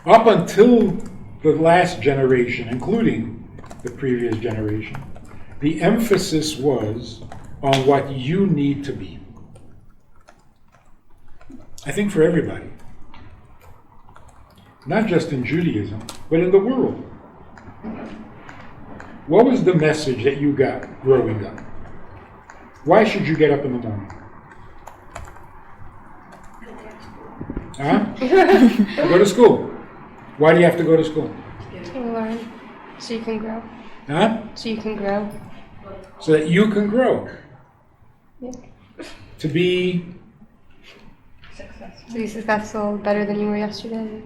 Up until the last generation, including the previous generation, the emphasis was on what you need to be. I think for everybody. Not just in Judaism, but in the world. What was the message that you got growing up? Why should you get up in the morning? Huh? Go to school. Why do you have to go to school? To learn, so you can grow. Huh? So you can grow. So that you can grow. Yeah. To be successful, better than you were yesterday.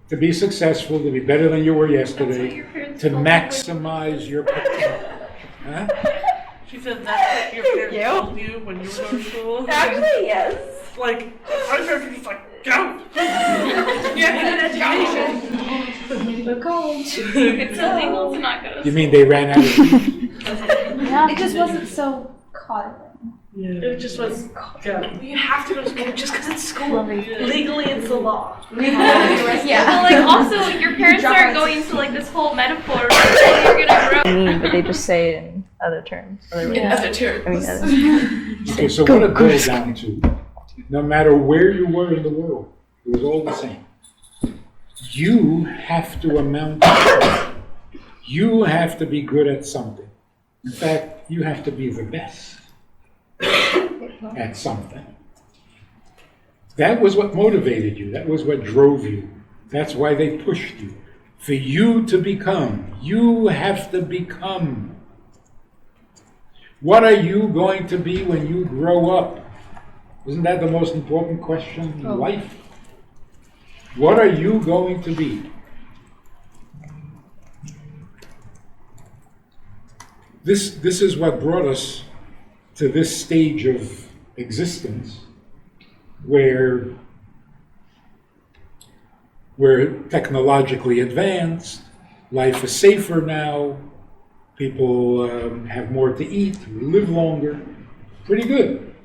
To be successful, to be better than you were yesterday, to maximize your potential. Huh? She said that's what your parents told you when you were going to school. Actually, yes. Like, my parents were just like, go! Go college. It's illegal to not go to school. You mean they ran out of teeth? Yeah. It just wasn't so caught. It just was, go. You have to go to school just because it's school. Legally, it's the law. Yeah. Well, like, also, your parents aren't going to, like, this whole metaphor of like, you're gonna grow. But they just say it in other terms. Other ways. Other terms. I mean, Okay, so what it boils down to, no matter where you were in the world, it was all the same. You have to amount to something. You have to be good at something. In fact, you have to be the best at something. That was what motivated you. That was what drove you. That's why they pushed you. For you to become, you have to become. What are you going to be when you grow up? Isn't that the most important question in life? What are you going to be? This is what brought us to this stage of existence where we're technologically advanced, life is safer now, people have more to eat, we live longer, pretty good.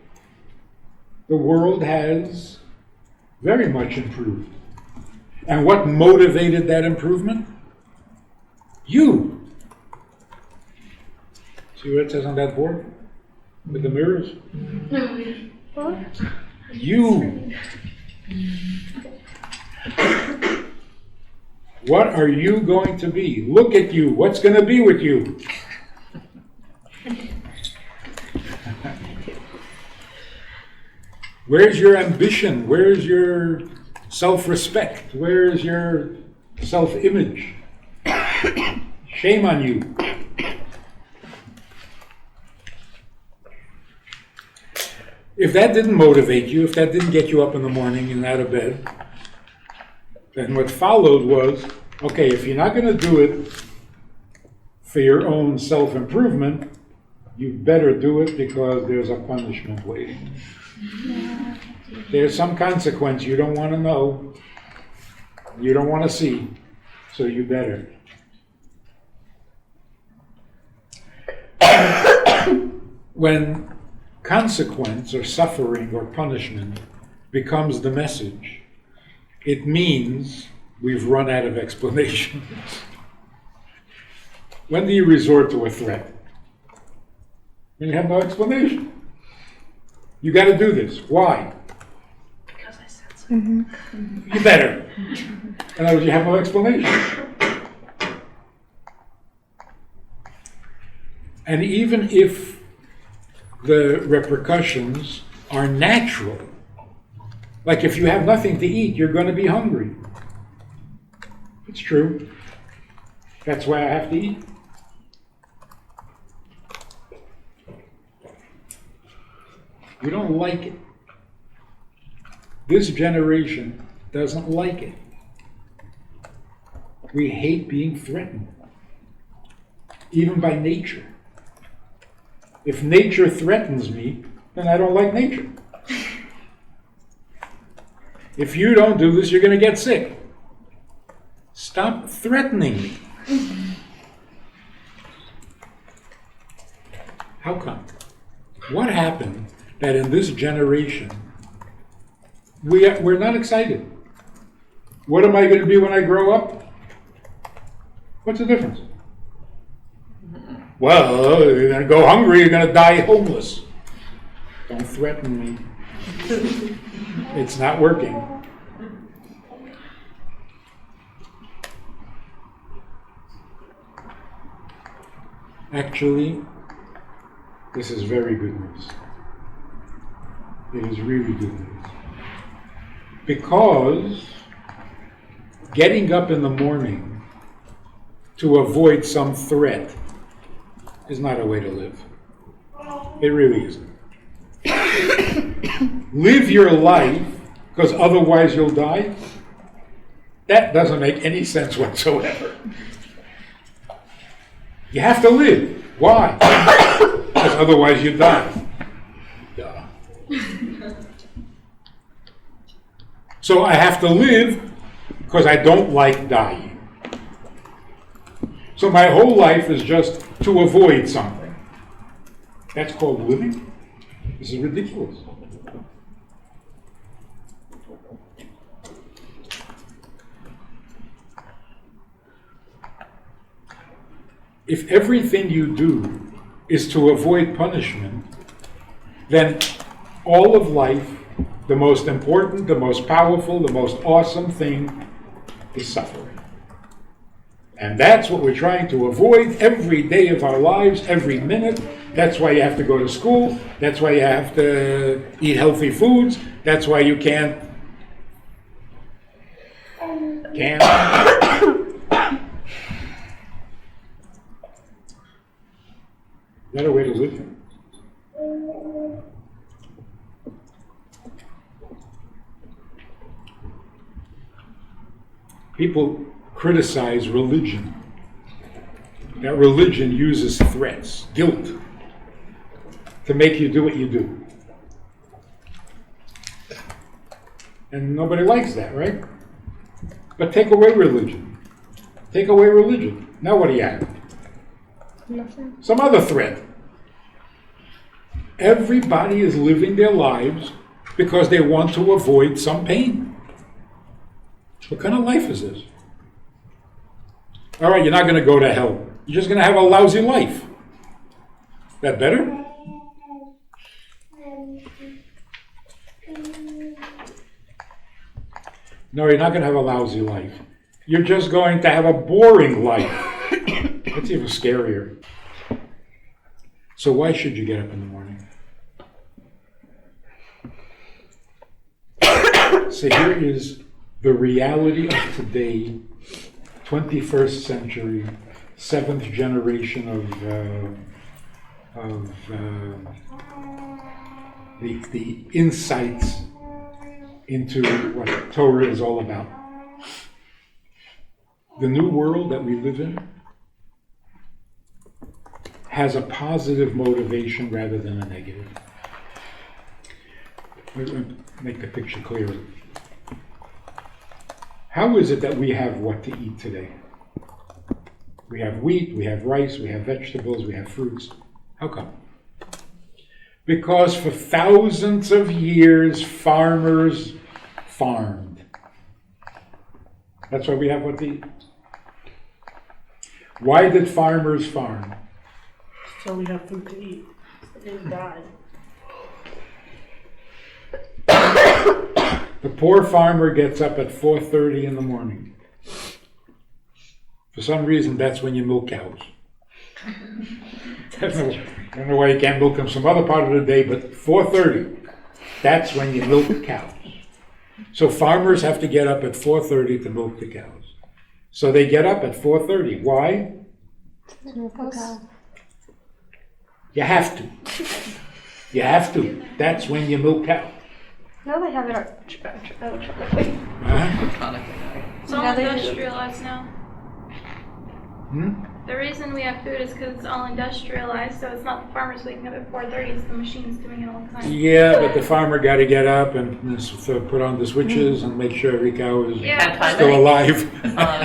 The world has very much improved. And what motivated that improvement? You. See what it says on that board? With the mirrors? You. What are you going to be? Look at you. What's going to be with you? Where's your ambition? Where's your self-respect? Where's your self-image? Shame on you. If that didn't motivate you, if that didn't get you up in the morning and out of bed, then what followed was, okay, if you're not going to do it for your own self-improvement, you better do it because there's a punishment waiting. There's some consequence you don't want to know, you don't want to see, so you better. When consequence or suffering or punishment becomes the message, it means we've run out of explanations. When do you resort to a threat? When you have no explanation. You got to do this. Why? Because I said so. Mm-hmm. You better. In other words, you have no explanation. And even if the repercussions are natural, like if you have nothing to eat, you're going to be hungry. It's true. That's why I have to eat. You don't like it. This generation doesn't like it. We hate being threatened, even by nature. If nature threatens me, then I don't like nature. If you don't do this, you're going to get sick. Stop threatening me. How come? What happened that in this generation we're not excited? What am I going to be when I grow up? What's the difference? Well, you're going to go hungry, you're going to die homeless. Don't threaten me. It's not working. Actually, this is very good news. It is really good news. Because getting up in the morning to avoid some threat is not a way to live. It really isn't. Live your life because otherwise you'll die. That doesn't make any sense whatsoever. You have to live. Why? Because otherwise you die. Duh. So I have to live because I don't like dying. So my whole life is just to avoid something. That's called living? This is ridiculous. If everything you do is to avoid punishment, then all of life, the most important, the most powerful, the most awesome thing is suffering. And that's what we're trying to avoid every day of our lives, every minute. That's why you have to go to school. That's why you have to eat healthy foods. That's why you can't. Is that a way to live? People criticize religion. That religion uses threats, guilt, to make you do what you do. And nobody likes that, right? But take away religion. Take away religion. Now what do you have? Nothing. Some other threat. Everybody is living their lives because they want to avoid some pain. What kind of life is this? All right, you're not going to go to hell. You're just going to have a lousy life. That better? No, you're not going to have a lousy life. You're just going to have a boring life. That's even scarier. So why should you get up in the morning? So here is the reality of today, 21st century, 7th generation of the insights into what Torah is all about. The new world that we live in has a positive motivation rather than a negative. Let me make the picture clearer. How is it that we have what to eat today? We have wheat, we have rice, we have vegetables, we have fruits. How come? Because for thousands of years, farmers farmed. That's why we have what to eat. Why did farmers farm? So we have food to eat. They died. The poor farmer gets up at 4:30 in the morning. For some reason, that's when you milk cows. I don't know why you can't milk them some other part of the day, but 4:30, that's when you milk cows. So farmers have to get up at 4:30 to milk the cows. So they get up at 4:30. Why? You have to. You have to. That's when you milk cows. No, they have it electronically. It's all Yeah, they do. industrialized now. The reason we have food is because it's all industrialized, so it's not the farmers waking up at 4:30, it's the machines doing it all the time. Yeah, but the farmer got to get up and put on the switches and make sure every cow is still alive. We're not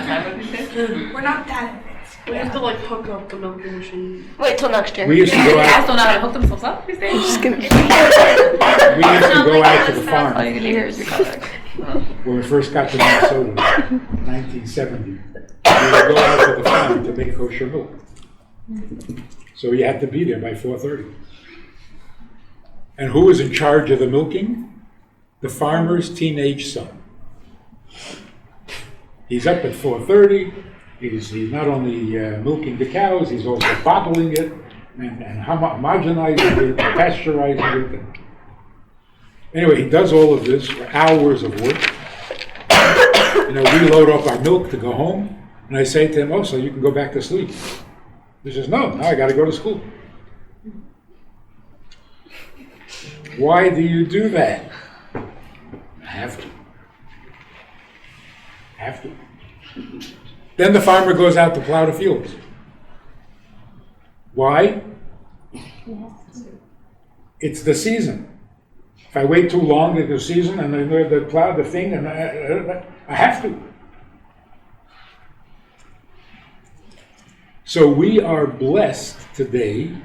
that advanced. We have to like hook up the milking machine. Wait till next year. We used to go out. don't know how to hook themselves up these days. We used to go out to the farm. All you can hear is your color. when we first got to Minnesota in 1970. We would go out to the farm to make kosher milk. So you had to be there by 4:30. And who was in charge of the milking? The farmer's teenage son. He's up at 4:30. He's not only milking the cows, he's also bottling it and homogenizing it, pasteurizing it. Anyway, he does all of this for hours of work. We load up our milk to go home, and I say to him, "Oh, so you can go back to sleep." He says, "No, I got to go to school." Why do you do that? I have to. Have to. Then the farmer goes out to plow the fields. Why? It's the season. If I wait too long, it's the season, and I go to plow the thing, and I have to. So we are blessed today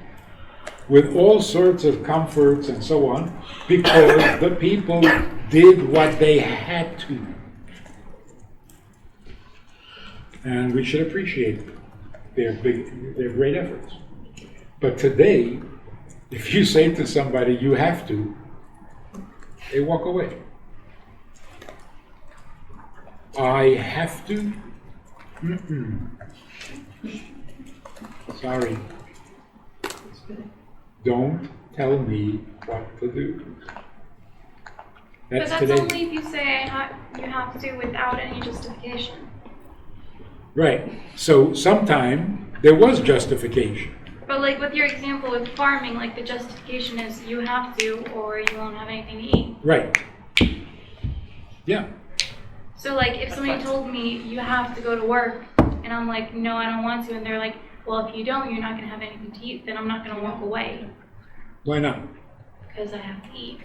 with all sorts of comforts and so on, because the people did what they had to. And we should appreciate their great efforts. But today, if you say to somebody, you have to, they walk away. I have to? Sorry. Don't tell me what to do. But that's today. only if you say you have to without any justification. Right. So sometime there was justification. But like with your example with farming, like the justification is you have to or you won't have anything to eat. Right. Yeah. So like if somebody told me you have to go to work and I'm like, no, I don't want to, and they're like, well, if you don't, you're not going to have anything to eat, then I'm not going to walk away. Why not? Because I have to eat.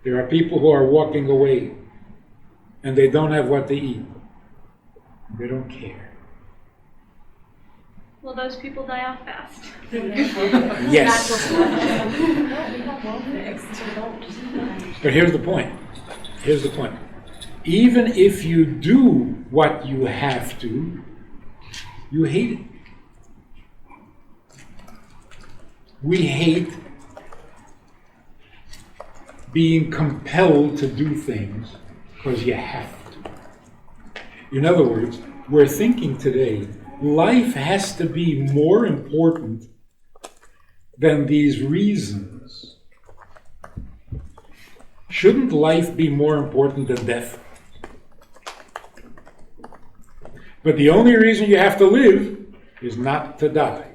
There are people who are walking away and they don't have what to eat. They don't care. Well, those people die off fast. Yes. But here's the point. Here's the point. Even if you do what you have to, you hate it. We hate being compelled to do things because you have to. In other words, we're thinking today, life has to be more important than these reasons. Shouldn't life be more important than death? But the only reason you have to live is not to die.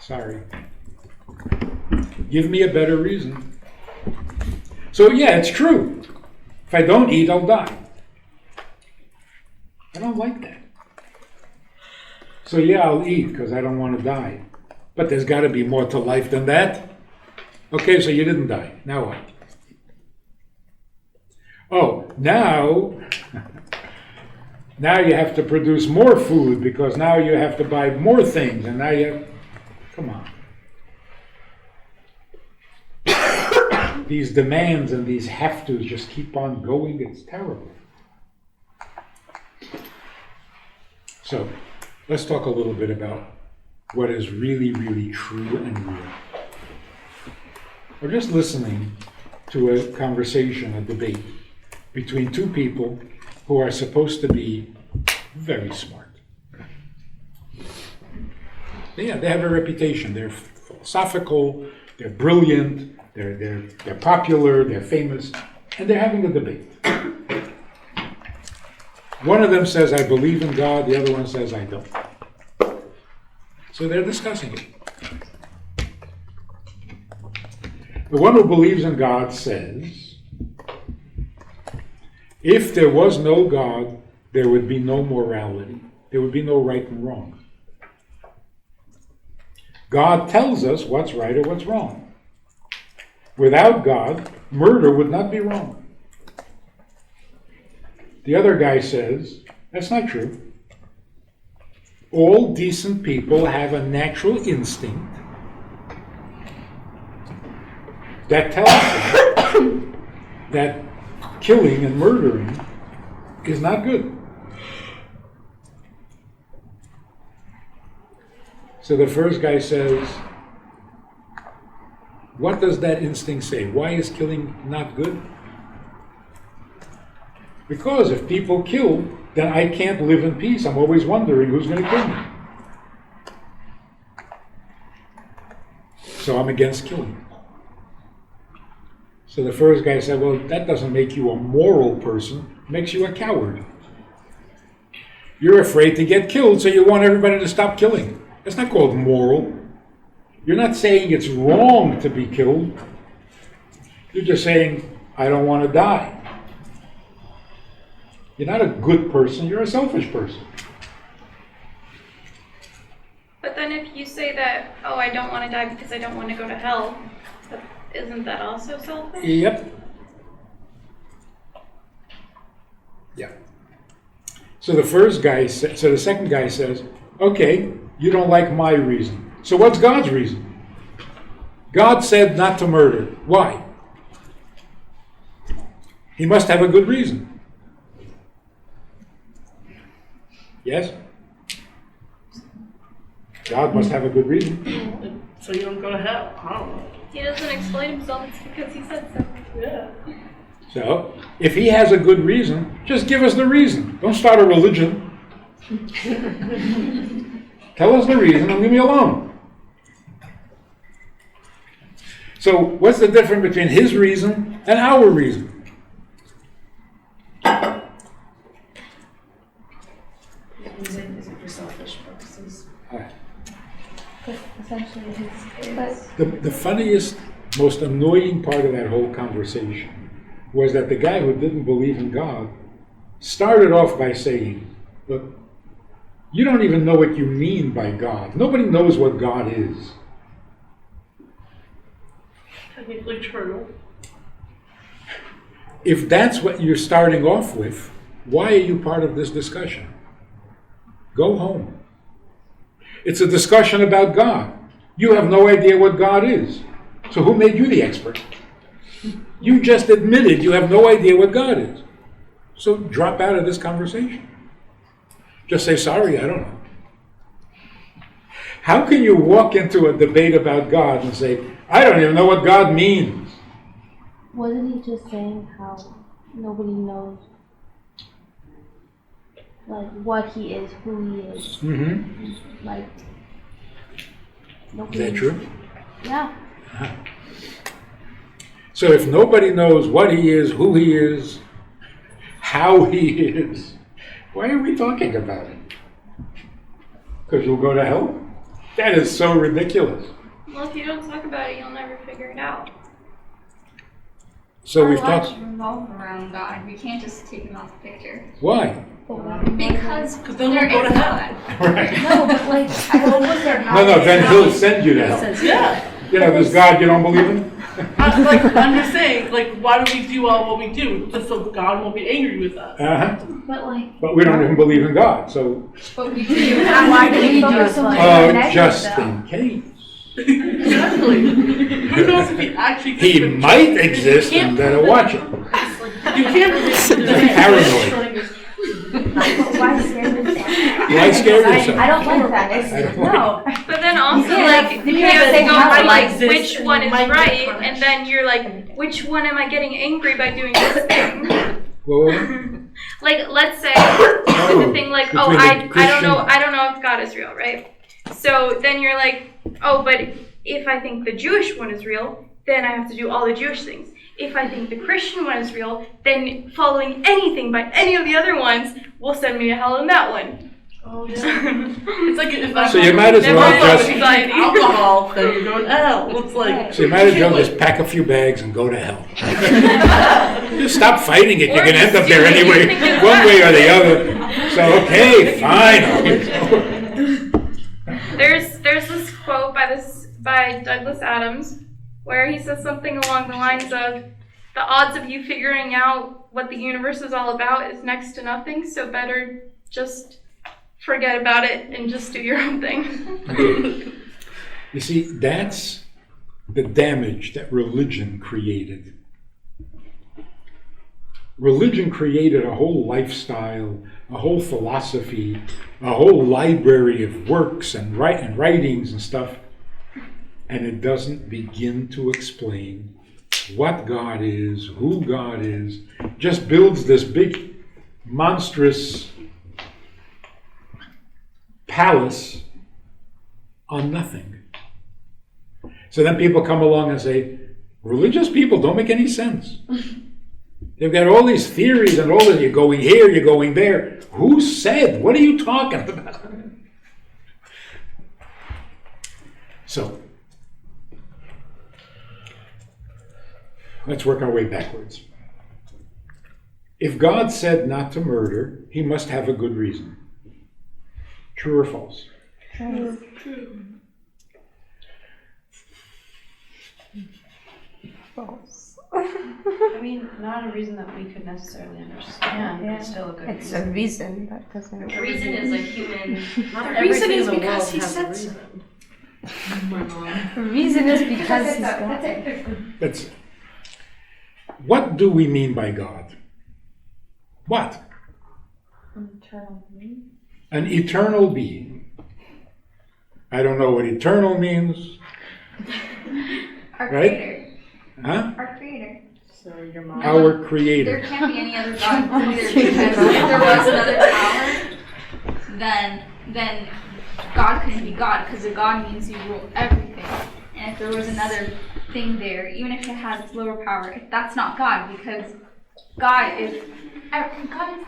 Sorry. Give me a better reason. So yeah, it's true. If I don't eat, I'll die. I don't like that. So yeah, I'll eat because I don't want to die. But there's got to be more to life than that. Okay, so you didn't die. Now what? Oh, now you have to produce more food because now you have to buy more things, and now you have, come on. These demands and these have-tos just keep on going. It's terrible. So, let's talk a little bit about what is really, really true and real. We're just listening to a conversation, a debate between two people who are supposed to be very smart. Yeah, they have a reputation. They're philosophical, they're brilliant, they're popular, they're famous, and they're having a debate. One of them says, I believe in God, the other one says, I don't. So they're discussing it. The one who believes in God says, if there was no God, there would be no morality. There would be no right and wrong. God tells us what's right or what's wrong. Without God, murder would not be wrong. The other guy says, that's not true. All decent people have a natural instinct that tells them that killing and murdering is not good. So the first guy says, what does that instinct say? Why is killing not good? Because if people kill, then I can't live in peace. I'm always wondering who's going to kill me. So I'm against killing. So the first guy said, well, that doesn't make you a moral person, it makes you a coward. You're afraid to get killed, so you want everybody to stop killing. That's not called moral. You're not saying it's wrong to be killed. You're just saying, I don't want to die. You're not a good person, you're a selfish person. But then if you say that, oh, I don't want to die because I don't want to go to hell, isn't that also selfish? Yep. Yeah. So the second guy says, okay, you don't like my reason. So what's God's reason? God said not to murder. Why? He must have a good reason. Yes? God must have a good reason. So you don't go to hell. I don't know. He doesn't explain himself, it's because he said so. Yeah. So, if he has a good reason, just give us the reason. Don't start a religion. Tell us the reason and leave me alone. So, what's the difference between his reason and our reason? Is it for selfish purposes? Essentially, The funniest, most annoying part of that whole conversation was that the guy who didn't believe in God started off by saying, look, you don't even know what you mean by God. Nobody knows what God is. Technically true. If that's what you're starting off with, why are you part of this discussion? Go home. It's a discussion about God. You have no idea what God is. So who made you the expert? You just admitted you have no idea what God is. So drop out of this conversation. Just say, sorry, I don't know. How can you walk into a debate about God and say, I don't even know what God means? Wasn't he just saying how nobody knows, like, what he is, who he is? Mm-hmm. Like, nobody. Is that true? Yeah. So if nobody knows what he is, who he is, how he is, why are we talking about it? Because you'll go to hell? That is so ridiculous. Well, if you don't talk about it, you'll never figure it out. So Our we've lives talked. revolve around God. We can't just take him off the picture. Why? Because then there we'll go is to hell. God. Right. No, but like, No, then he'll send you to hell. Yeah. You know, this God you don't believe in? I'm just saying, like, why do we do all what we do? Just so God won't be angry with us. Uh-huh. but like, But we don't even believe in God, so. But we do. Why do we do it? Oh, just in case. Exactly. Who knows if he actually He exists? might exist and better watch it. You can't Paranoid. why scare yourself? Why scare yourself? I don't like that. It's, I don't no. But then also, can't- like, you you can't have say to go how for, it like, exists which and one is might get right, punished. and then you're like, which one am I getting angry by doing this thing? Well, Like, let's say the thing like, oh, between the I don't know, Christian- I don't know if God is real, right? So then you're like, oh, but if I think the Jewish one is real, then I have to do all the Jewish things. If I think the Christian one is real, then following anything by any of the other ones will send me to hell in that one. Oh, yeah. It's like if I So you might as Never well mind just, anxiety. alcohol, then you're going to hell. It's like so you might as well just pack a few bags and go to hell. Just stop fighting it, you're gonna end up there anyway, one way or the other. So, okay, fine. There's this quote by Douglas Adams where he says something along the lines of, the odds of you figuring out what the universe is all about is next to nothing, so better just forget about it and just do your own thing. You see, that's the damage that religion created. Religion created a whole lifestyle, a whole philosophy, a whole library of works and writings and stuff, and it doesn't begin to explain what God is, who God is. Just builds this big, monstrous palace on nothing. So then people come along and say, religious people don't make any sense. They've got all these theories and all that. You're going here, you're going there. Who said? What are you talking about? So, let's work our way backwards. If God said not to murder, he must have a good reason. True or false? True. False. I mean, not a reason that we could necessarily understand, Yeah. but still a good It's reason. a reason that doesn't. The reason is a human. Not The reason everything is in the because world he has a said reason. My mom. The reason is because he's That's God. it. What do we mean by God? What? Eternal being. An eternal being. I don't know what eternal means. Our Right? creator. Huh? Our creator. So your mom. Our There creator. can't be any other God either, because if there was another power, then God couldn't be God, because a God means you rule everything. And if there was another thing there, even if it has lower power, that's not God, because God is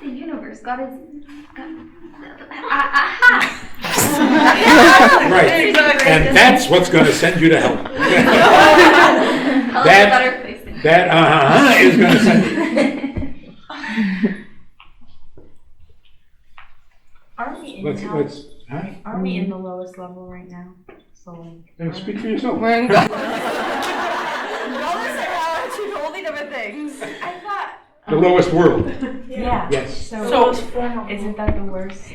the universe. God is God. Right. And that's what's going to send you to hell. Hell is a better place than That is going to send you. Aren't we in Let's, hell? huh? Aren't we in the lowest level right now? So like. Then speak for yourself. We're in Totally different things. I thought. The lowest world. Yeah. Yes. So isn't that the worst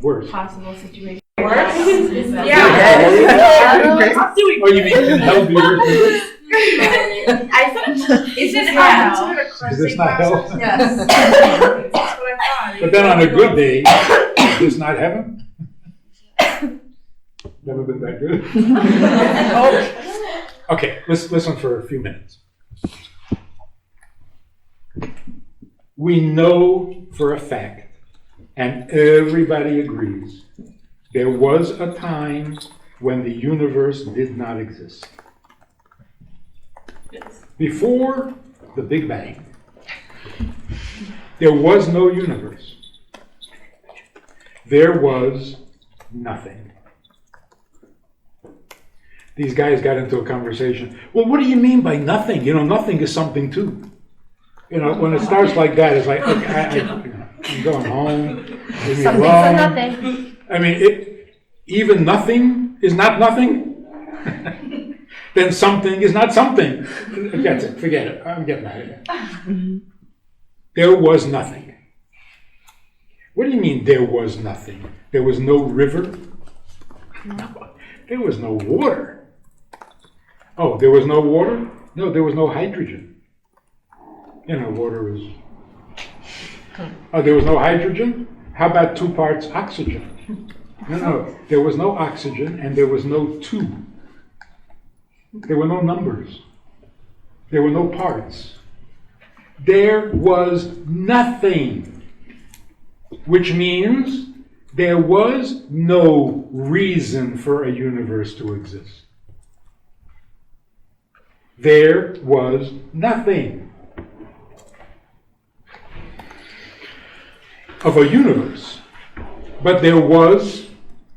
Worst. possible situation? Worse? Yeah. Oh, you mean in hell be worse than this? I think isn't Yeah. hell considered a Is this cleansing not process? hell? Yes. That's what I thought. But then on a good day, is this not heaven? Never been that good. Okay, let's listen for a few minutes. We know for a fact, and everybody agrees, there was a time when the universe did not exist. Before the Big Bang, there was no universe. There was nothing. These guys got into a conversation. Well, what do you mean by nothing? You know, nothing is something too. You know, when it starts like that, it's like, okay, I'm going home. Leave me something for alone. nothing. I mean, even nothing is not nothing. Then something is not something. That's it. Forget it. I'm getting out of here. There was nothing. What do you mean there was nothing? There was no river? No. There was no water. Oh, there was no water? No, there was no hydrogen. You know, water is... Oh, there was no hydrogen? How about 2 parts oxygen? No, there was no oxygen and there was no 2. There were no numbers. There were no parts. There was nothing, which means there was no reason for a universe to exist. There was nothing of a universe, but there was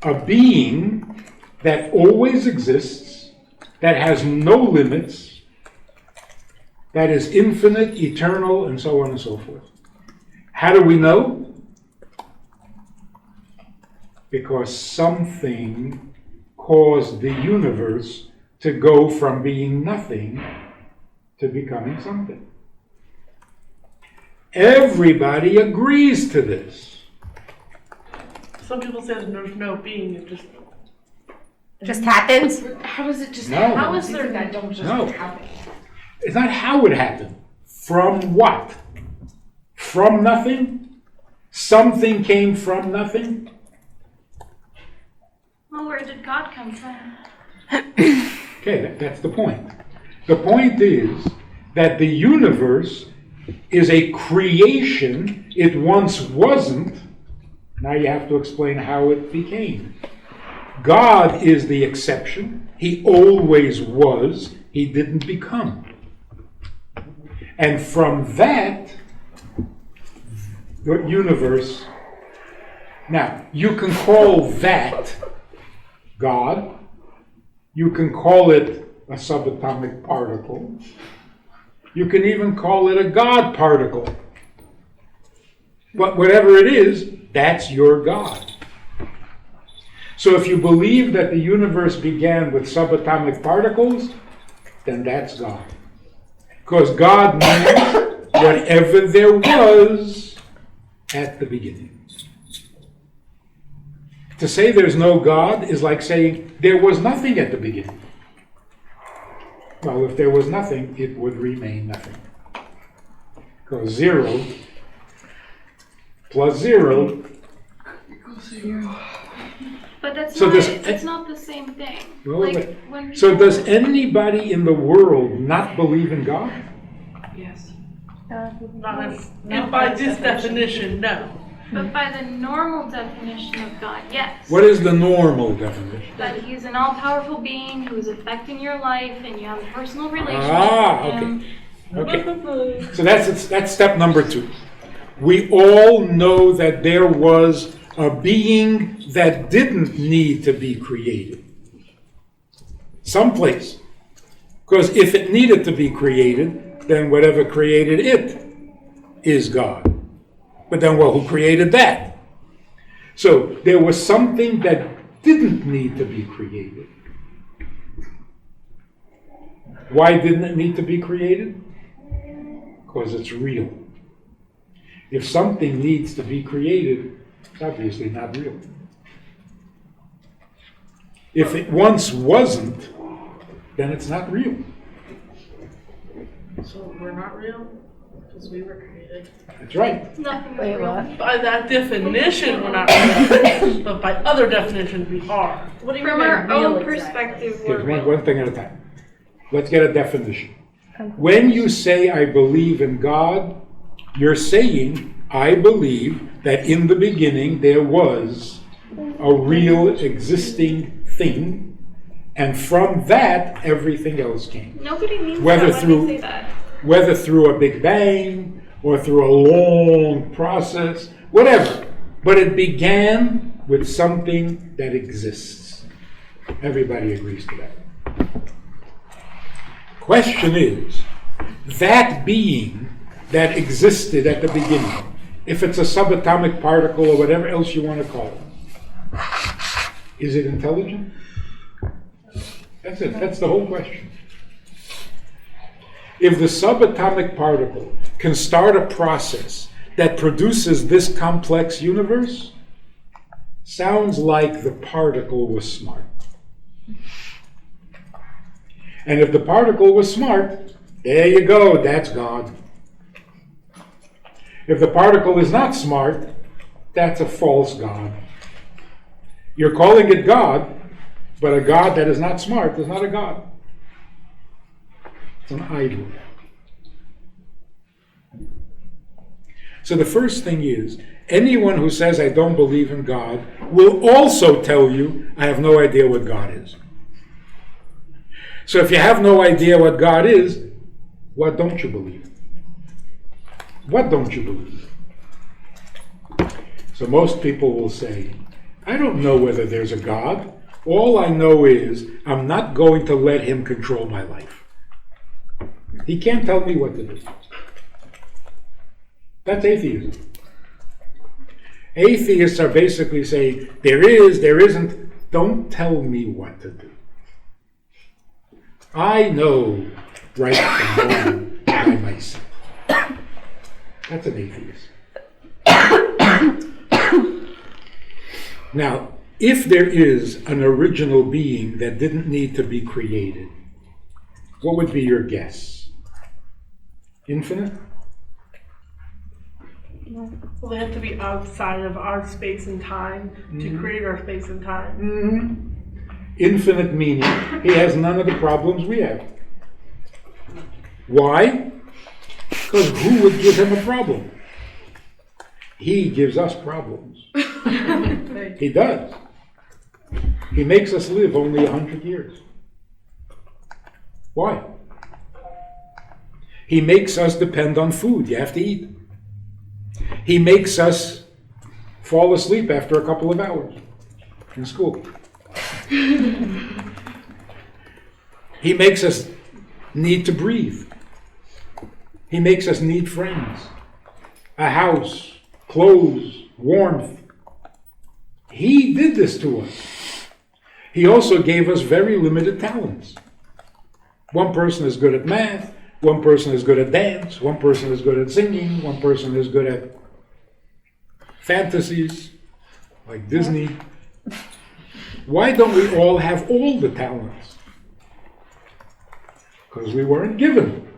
a being that always exists, that has no limits, that is infinite, eternal, and so on and so forth. How do we know? Because something caused the universe to go from being nothing to becoming something. Everybody agrees to this. Some people say there's no being, it just Just happens? How does it just, No. how is there Things that don't just No. happen. It's not how it happened. From what? From nothing? Something came from nothing? Well, where did God come from? Okay, that's the point. The point is that the universe is a creation. It once wasn't. Now you have to explain how it became. God is the exception. He always was. He didn't become. And from that universe, now you can call that God. You can call it a subatomic particle. You can even call it a God particle. But whatever it is, that's your God. So if you believe that the universe began with subatomic particles, then that's God. Because God means whatever there was at the beginning. To say there's no God is like saying there was nothing at the beginning. Well, if there was nothing, it would remain nothing. Because 0 plus 0. But that's So not, does- it's not the same thing. Well, wait. When So people- does anybody in the world not believe in God? yes. Not And by this definition, no. But by the normal definition of God, yes. What is the normal definition? That he's an all-powerful being who is affecting your life and you have a personal relationship Ah, with him. Okay. So that's step number 2. We all know that there was a being that didn't need to be created. Someplace. Because if it needed to be created, then whatever created it is God. But then, well, who created that? So there was something that didn't need to be created. Why didn't it need to be created? Because it's real. If something needs to be created, it's obviously not real. If it once wasn't, then it's not real. So we're not real? Because we were created. That's right. Nothing is Wait, real. what? By that definition, we're not real. But by other definitions, we are. What do you From mean our real own exactly? perspective, we're Okay, real. one thing at a time. Let's get a definition. When you say, I believe in God, you're saying, I believe that in the beginning there was a real existing thing, and from that, everything else came. Nobody means Whether that through- when they say that. Whether through a big bang, or through a long process, whatever. But it began with something that exists. Everybody agrees to that. Question is, that being that existed at the beginning, if it's a subatomic particle or whatever else you want to call it, is it intelligent? That's it. That's the whole question. If the subatomic particle can start a process that produces this complex universe, sounds like the particle was smart. And if the particle was smart, there you go, that's God. If the particle is not smart, that's a false God. You're calling it God, but a God that is not smart is not a God. It's an idol. So the first thing is, anyone who says, I don't believe in God, will also tell you, I have no idea what God is. So if you have no idea what God is, what don't you believe? What don't you believe? So most people will say, I don't know whether there's a God. All I know is I'm not going to let him control my life. He can't tell me what to do. That's atheism. Atheists are basically saying, there is, there isn't. Don't tell me what to do. I know right from wrong by myself. That's an atheist. Now, If there is an original being that didn't need to be created, what would be your guess? Infinite? Well, they have to be outside of our space and time to create our space and time. Mm-hmm. Infinite meaning he has none of the problems we have. Why? Because who would give him a problem? He gives us problems. He does. He makes us live only 100 years. Why? He makes us depend on food. You have to eat. He makes us fall asleep after a couple of hours in school. He makes us need to breathe. He makes us need friends, a house, clothes, warmth. He did this to us. He also gave us very limited talents. One person is good at math, one person is good at dance, one person is good at singing, one person is good at fantasies, like Disney. Why don't we all have all the talents? Because we weren't given.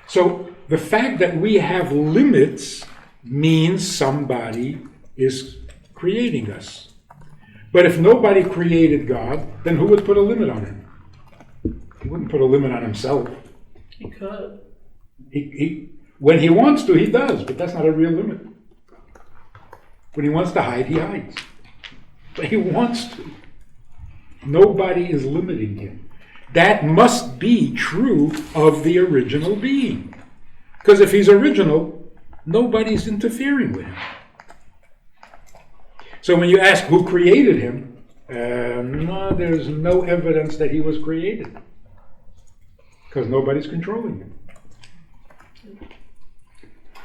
So the fact that we have limits means somebody is creating us. But if nobody created God, then who would put a limit on him? He wouldn't put a limit on himself. He could. He when he wants to, he does, but that's not a real limit. When he wants to hide, he hides. But he wants to. Nobody is limiting him. That must be true of the original being. Because if he's original, nobody's interfering with him. So when you ask who created him, no, there's no evidence that he was created. Because nobody's controlling him.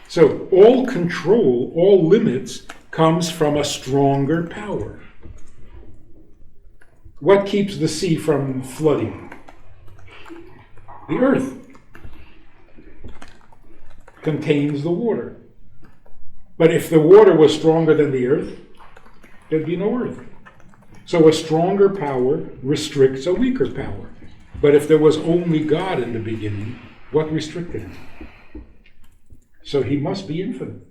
So all control, all limits, comes from a stronger power. What keeps the sea from flooding? The earth contains the water. But if the water was stronger than the earth, there'd be no earth. So a stronger power restricts a weaker power. But if there was only God in the beginning, what restricted him? So he must be infinite.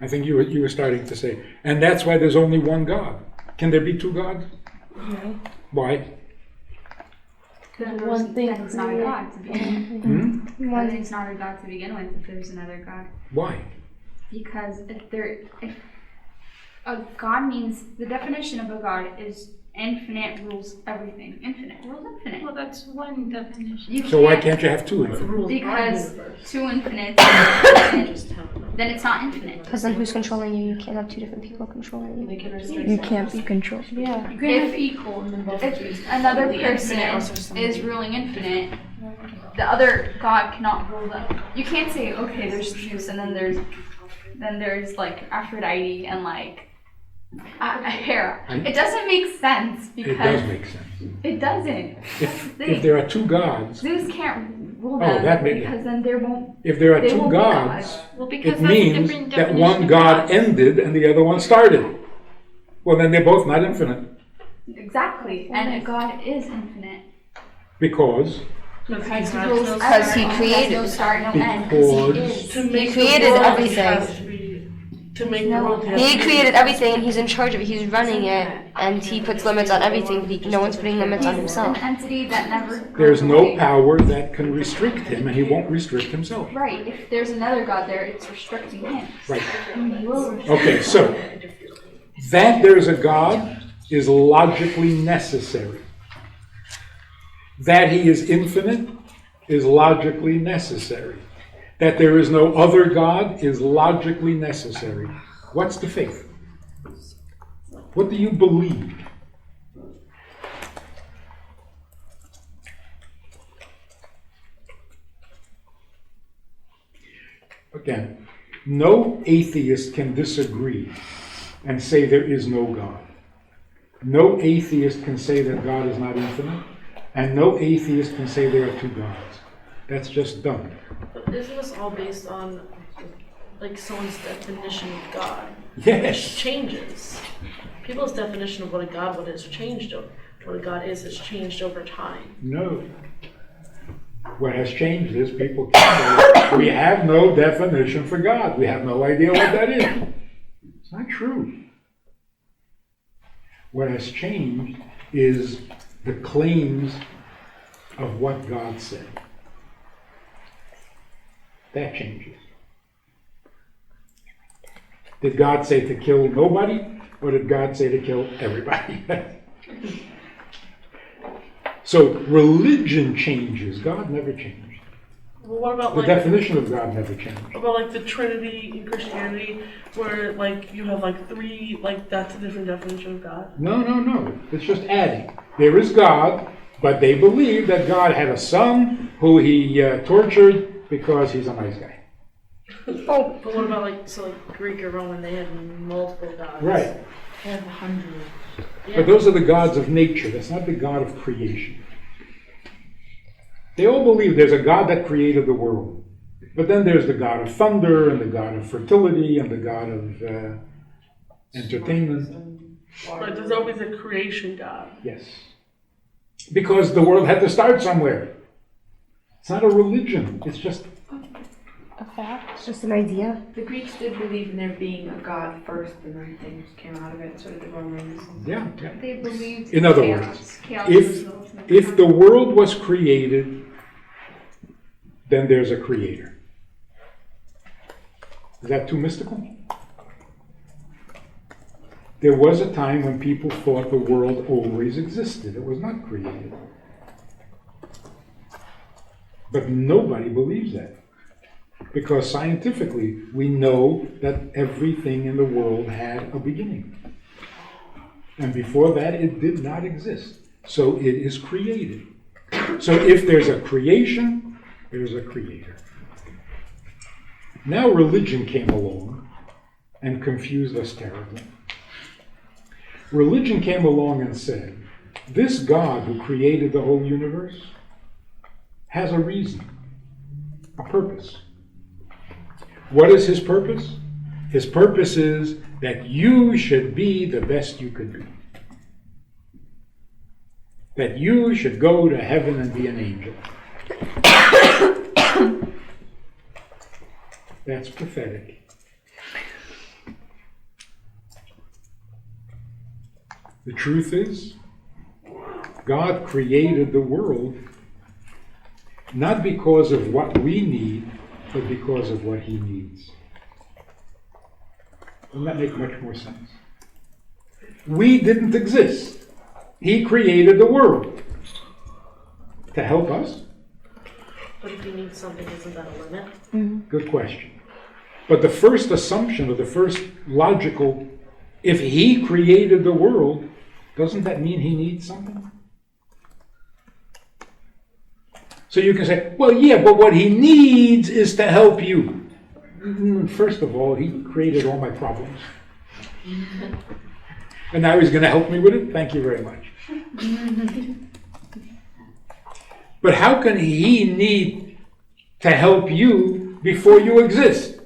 I think you were starting to say. And that's why there's only one God. Can there be two gods? No. Why? Because One thing then it's not a God to begin with. Hmm? Then it's not a God to begin with if there's another God. Why? Because if a God means, the definition of a God is infinite rules everything. Infinite rules infinite. Well, that's one definition. You So why can't you have two The infinite? rules of our Because universe. two infinites is infinite, Just tell them. then it's not infinite. Because then who's controlling you? You can't have two different people controlling They you. can restrict You that. can't be controlled. Yeah. You can have equal and then both If choose. another The person infinite also something. is ruling infinite, the other God cannot rule them. You can't say, okay, there's Zeus and then there's like Aphrodite and like Hera. It doesn't make sense It because does make sense. it doesn't. If there are two gods, Zeus can't rule Oh, them that makes- because then there won't. if there are They two won't be gods, Well, because it that's a means different that definition one of God ended and the other one started. Well, then they're both not infinite. Exactly, and a God is infinite. Because Because Because he created no it. start, no end. Because- to make He created the world, everything. it has to be, to make the world, it has He to be- created everything and he's in charge of it. He's running it and he puts limits on everything, but no one's putting limits on He's himself. an entity that never. there's goes no away. power that can restrict him, and he won't restrict himself. Right. If there's another God there, it's restricting him. Right. And he will restrict Okay, so that there's a God is logically necessary. That he is infinite is logically necessary. That there is no other God is logically necessary. What's the faith? What do you believe? Again, no atheist can disagree and say there is no God. No atheist can say that God is not infinite, and no atheist can say there are two gods. That's just dumb. But isn't this all based on, like, someone's definition of God? Which Yes, changes. People's definition of what a God has changed has changed over time. No. What has changed is people can say, we have no definition for God. We have no idea what that is. It's not true. What has changed is the claims of what God said. That changes. Did God say to kill nobody, or did God say to kill everybody? So religion changes. God never changed. Well, what about The definition of God never changed. What about like the Trinity in Christianity, where like you have like three, like that's a different definition of God? No. It's just adding. There is God, but they believe that God had a son who he tortured because he's a nice guy. But what about like Greek or Roman? They had multiple gods. Right. They have 100. Yeah. But those are the gods of nature. That's not the God of creation. They all believe there's a God that created the world. But then there's the God of thunder, and the God of fertility, and the God of entertainment. But there's always a creation God. Yes. Because the world had to start somewhere. It's not a religion. It's just A fact. It's just an idea. The Greeks did believe in there being a God first, and then things came out of it, so did the Romans. yeah. They believed In other chaos. words, Chaos was the ultimate if power. the world was created, then there's a creator. Is that too mystical? There was a time when people thought the world always existed. It was not created. But nobody believes that. Because scientifically, we know that everything in the world had a beginning. And before that, it did not exist. So it is created. So if there's a creation, there's a creator. Now religion came along and confused us terribly. Religion came along and said, this God who created the whole universe has a reason, a purpose. What is his purpose? His purpose is that you should be the best you could be. That you should go to heaven and be an angel. That's pathetic. The truth is, God created the world not because of what we need, but because of what he needs. Doesn't that make much more sense? We didn't exist. He created the world to help us. But if you need something, isn't that a limit? Good question. But the first assumption, or the first logical, if he created the world, doesn't that mean he needs something? So you can say, well, yeah, but what he needs is to help you. First of all, he created all my problems. And now he's going to help me with it? Thank you very much. But how can he need to help you before you exist?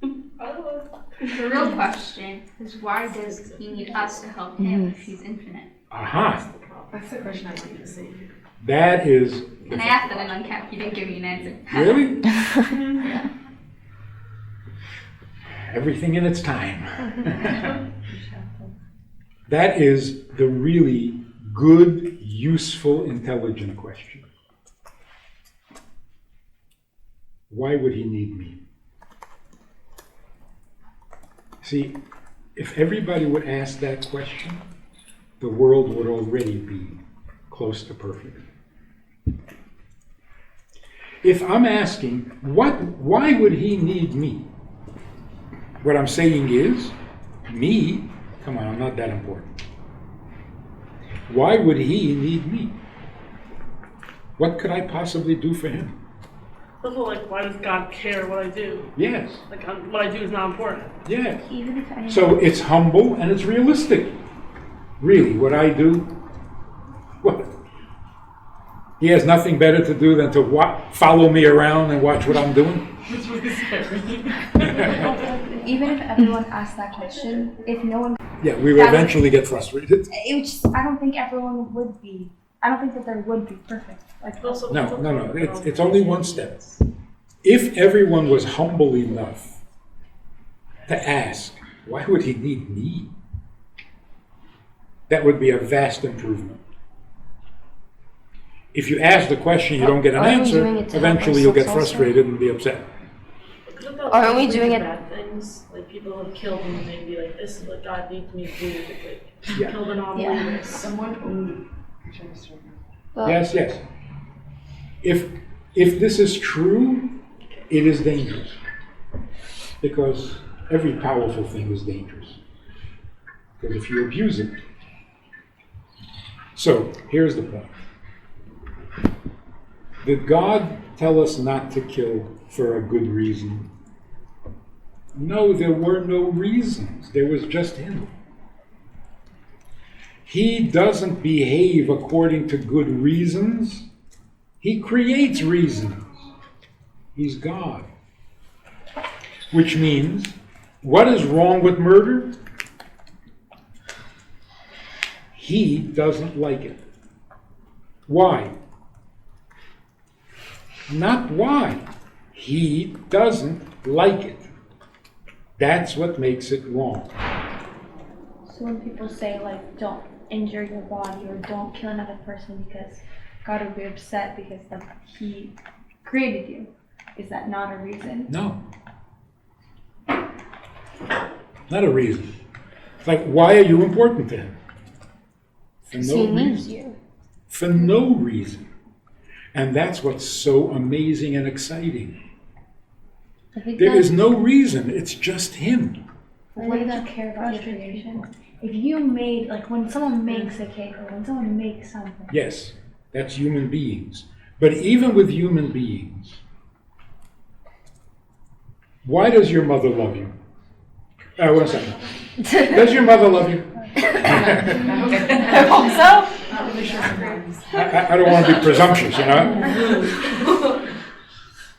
The real question is, why does he need us to help him if he's infinite? Aha. That's the question I'd like to see. That is... And I asked that in uncap, you didn't give me an answer. Really? Yeah. Everything in its time. That is the really good, useful, intelligent question. Why would he need me? See, if everybody would ask that question, the world would already be close to perfect. If I'm asking, why would he need me? What I'm saying is, me, come on, I'm not that important. Why would he need me? What could I possibly do for him? Also, like, why does God care what I do? Yes. Like, what I do is not important. Yes. Even if I So it's humble and it's realistic. Really, what I do, what? He has nothing better to do than to follow me around and watch what I'm doing? It's really scary. Even if everyone asked that question, if no one, Yeah, we will eventually get frustrated. I don't think everyone would be. I don't think that there would be perfect. Like, No. It's only one step. If everyone was humble enough to ask, why would he need me? That would be a vast improvement. If you ask the question, you don't get an Aren't we answer, doing it to help eventually you'll get ourselves also? frustrated and be upset. Aren't we doing it- Bad things, like people have killed and they'd be like, this is what God needs me to do. Like, Yeah. kill the non-believers. Someone who. Well, Yes. If this is true, it is dangerous. Because every powerful thing is dangerous. Because if you abuse it. So, here's the point. Did God tell us not to kill for a good reason? No, there were no reasons. There was just Him. He doesn't behave according to good reasons. He creates reasons. He's God. Which means, what is wrong with murder? He doesn't like it. Why? Not why. He doesn't like it. That's what makes it wrong. So when people say like, don't injure your body or don't kill another person because God will be upset because He created you, is that not a reason? No. Not a reason. It's like, why are you important to Him? For He no needs reason. you. For no reason. And that's what's so amazing and exciting. I think There that's- is no reason. It's just Him. What do you care about your creation? If you made, like when someone makes a cake or when someone makes something, Yes, that's human beings. But even with human beings, why does your mother love you? 1 second. Does your mother love you? I hope so. I don't want to be presumptuous, you know?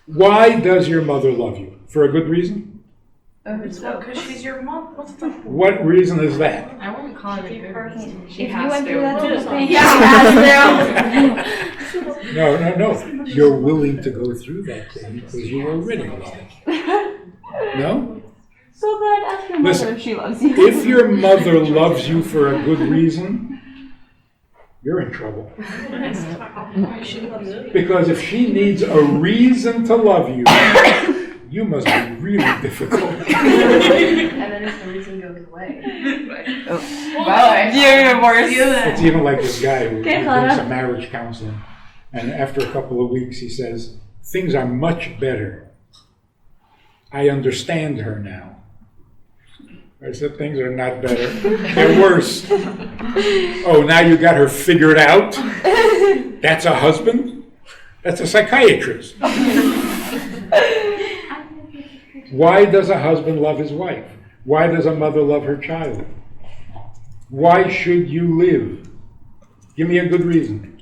Why does your mother love you? For a good reason? Because she's your mom. What's the What reason is that? I wouldn't call it a good reason. She If you has went to. through that sort of thing, No. You're willing to go through that thing because you already love it. No? So then ask your mother Listen, if she loves you. if your mother loves you for a good reason, you're in trouble. Because if she needs a reason to love you, you must be really difficult. And then if the reason goes away. It's even like this guy who Okay, doing Clara. some marriage counseling, and after a couple of weeks he says, things are much better. I understand her now. I said, things are not better. They're worse. Oh, now you got her figured out? That's a husband? That's a psychiatrist. Why does a husband love his wife? Why does a mother love her child? Why should you live? Give me a good reason.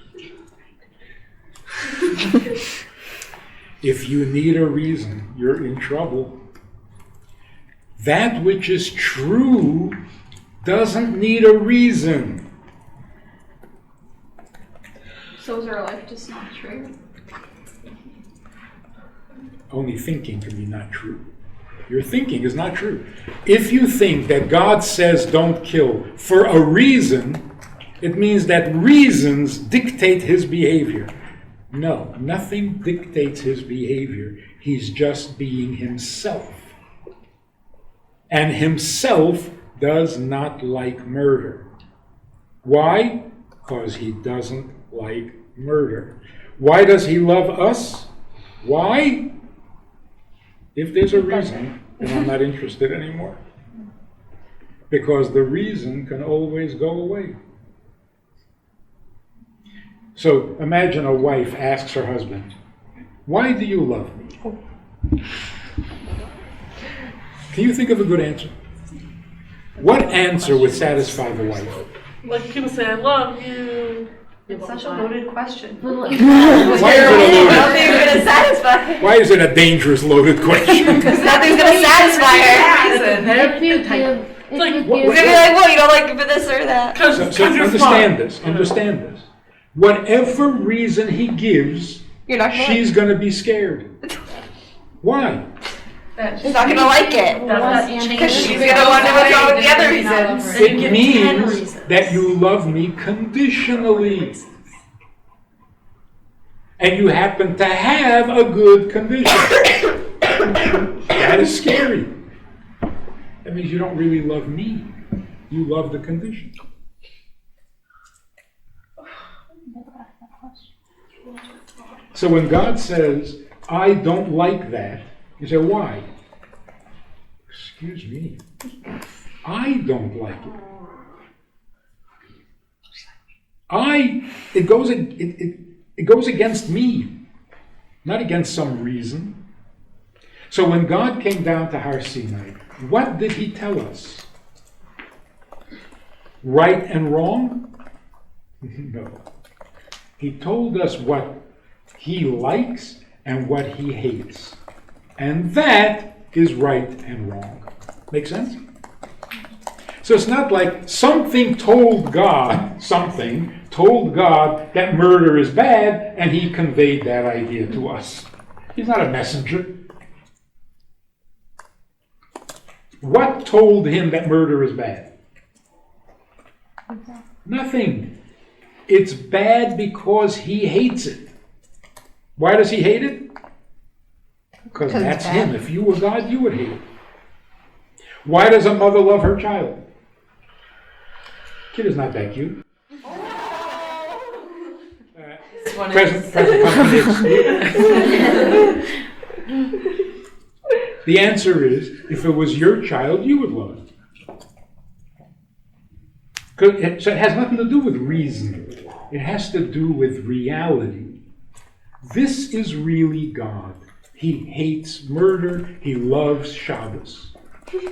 If you need a reason, you're in trouble. That which is true doesn't need a reason. so is our life just not true? Only thinking can be not true. Your thinking is not true. If you think that God says don't kill for a reason, it means that reasons dictate His behavior. No, nothing dictates His behavior. He's just being Himself. And Himself does not like murder. Why? Because He doesn't like murder. Why does He love us? Why? If there's a reason, then I'm not interested anymore. Because the reason can always go away. So imagine a wife asks her husband, why do you love me? Can you think of a good answer? What answer would satisfy the wife? Like you can say, I love you. It's such a loaded question. Why is it a loaded? gonna satisfy. Why is it a dangerous loaded question? Because nothing's gonna satisfy her. If you give, if like, you what- give, She's gonna be like, well, you don't like me for this or that. So understand this. Understand this. Whatever reason he gives, You're not gonna she's going to be scared. Why? She's not gonna like it. Because she's gonna wonder what's wrong with the other reasons. It means that you love me conditionally. And you happen to have a good condition. That is scary. That means you don't really love me. You love the condition. So when God says, I don't like that, you say, why? Excuse me. I don't like it. It goes against me, not against some reason. So when God came down to Har Sinai, what did he tell us? Right and wrong? No. He told us what he likes and what he hates. And that is right and wrong. Make sense? So it's not like something told God that murder is bad, and he conveyed that idea to us. He's not a messenger. What told him that murder is bad? Nothing. It's bad because he hates it. Why does he hate it? Because that's him. If you were God, you would hate it. Why does a mother love her child? Kid is not that cute. Present company. The answer is, if it was your child, you would love it. So it has nothing to do with reason. It has to do with reality. This is really God. He hates murder. He loves Shabbos. But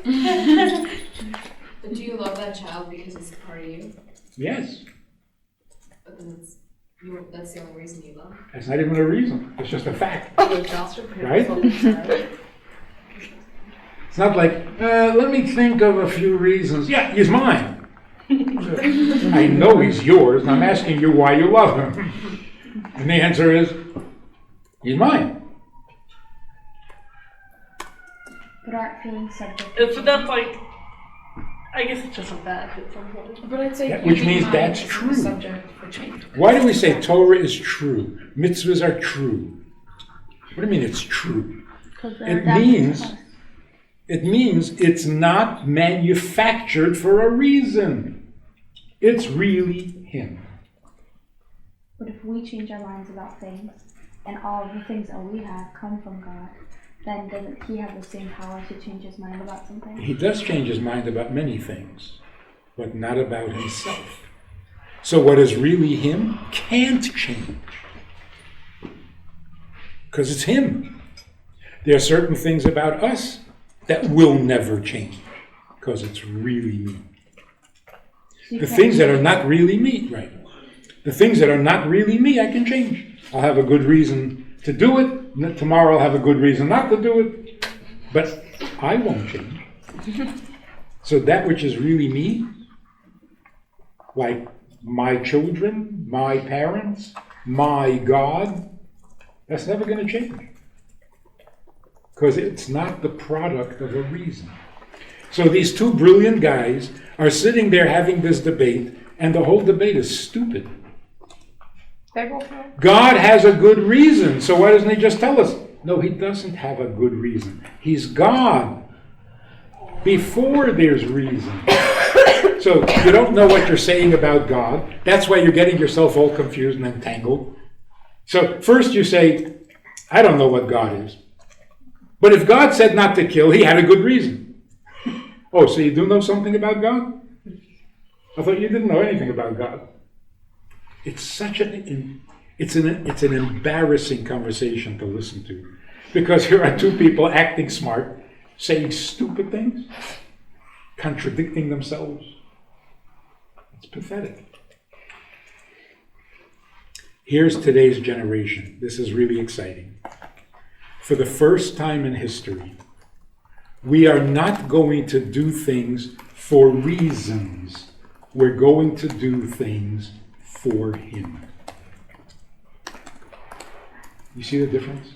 do you love that child because it's a part of you? Yes. But then that's the only reason you love him? That's not even a reason. It's just a fact. Right? It's not like, let me think of a few reasons. Yeah, he's mine. I know he's yours, and I'm asking you why you love him. And the answer is, he's mine. But aren't feelings subject? So that's like, I guess it's just a fact at some point. But I'd say Yeah, which means that's true. Subject for change. Why do we say Torah is true? Mitzvahs are true. What do you mean it's true? It means it's not manufactured for a reason. It's really him. But if we change our minds about things, and all of the things that we have come from God, then doesn't he have the same power to change his mind about something? He does change his mind about many things, but not about himself. So what is really him can't change. Because it's him. There are certain things about us that will never change, because it's really me. The things that are not really me, right? The things that are not really me, I can change. I'll have a good reason to do it. Tomorrow I'll have a good reason not to do it. But I won't change. So that which is really me, like my children, my parents, my God, that's never going to change. Because it's not the product of a reason. So these two brilliant guys are sitting there having this debate, and the whole debate is stupid. God has a good reason, so why doesn't he just tell us? No, he doesn't have a good reason. He's God. Before there's reason. So you don't know what you're saying about God. That's why you're getting yourself all confused and entangled. So first you say, I don't know what God is. But if God said not to kill, he had a good reason. Oh, so you do know something about God? I thought you didn't know anything about God. It's such an embarrassing conversation to listen to, because here are two people acting smart, saying stupid things, contradicting themselves. It's pathetic. Here's today's generation. This is really exciting. For the first time in history, we are not going to do things for reasons. We're going to do things for Him. You see the difference?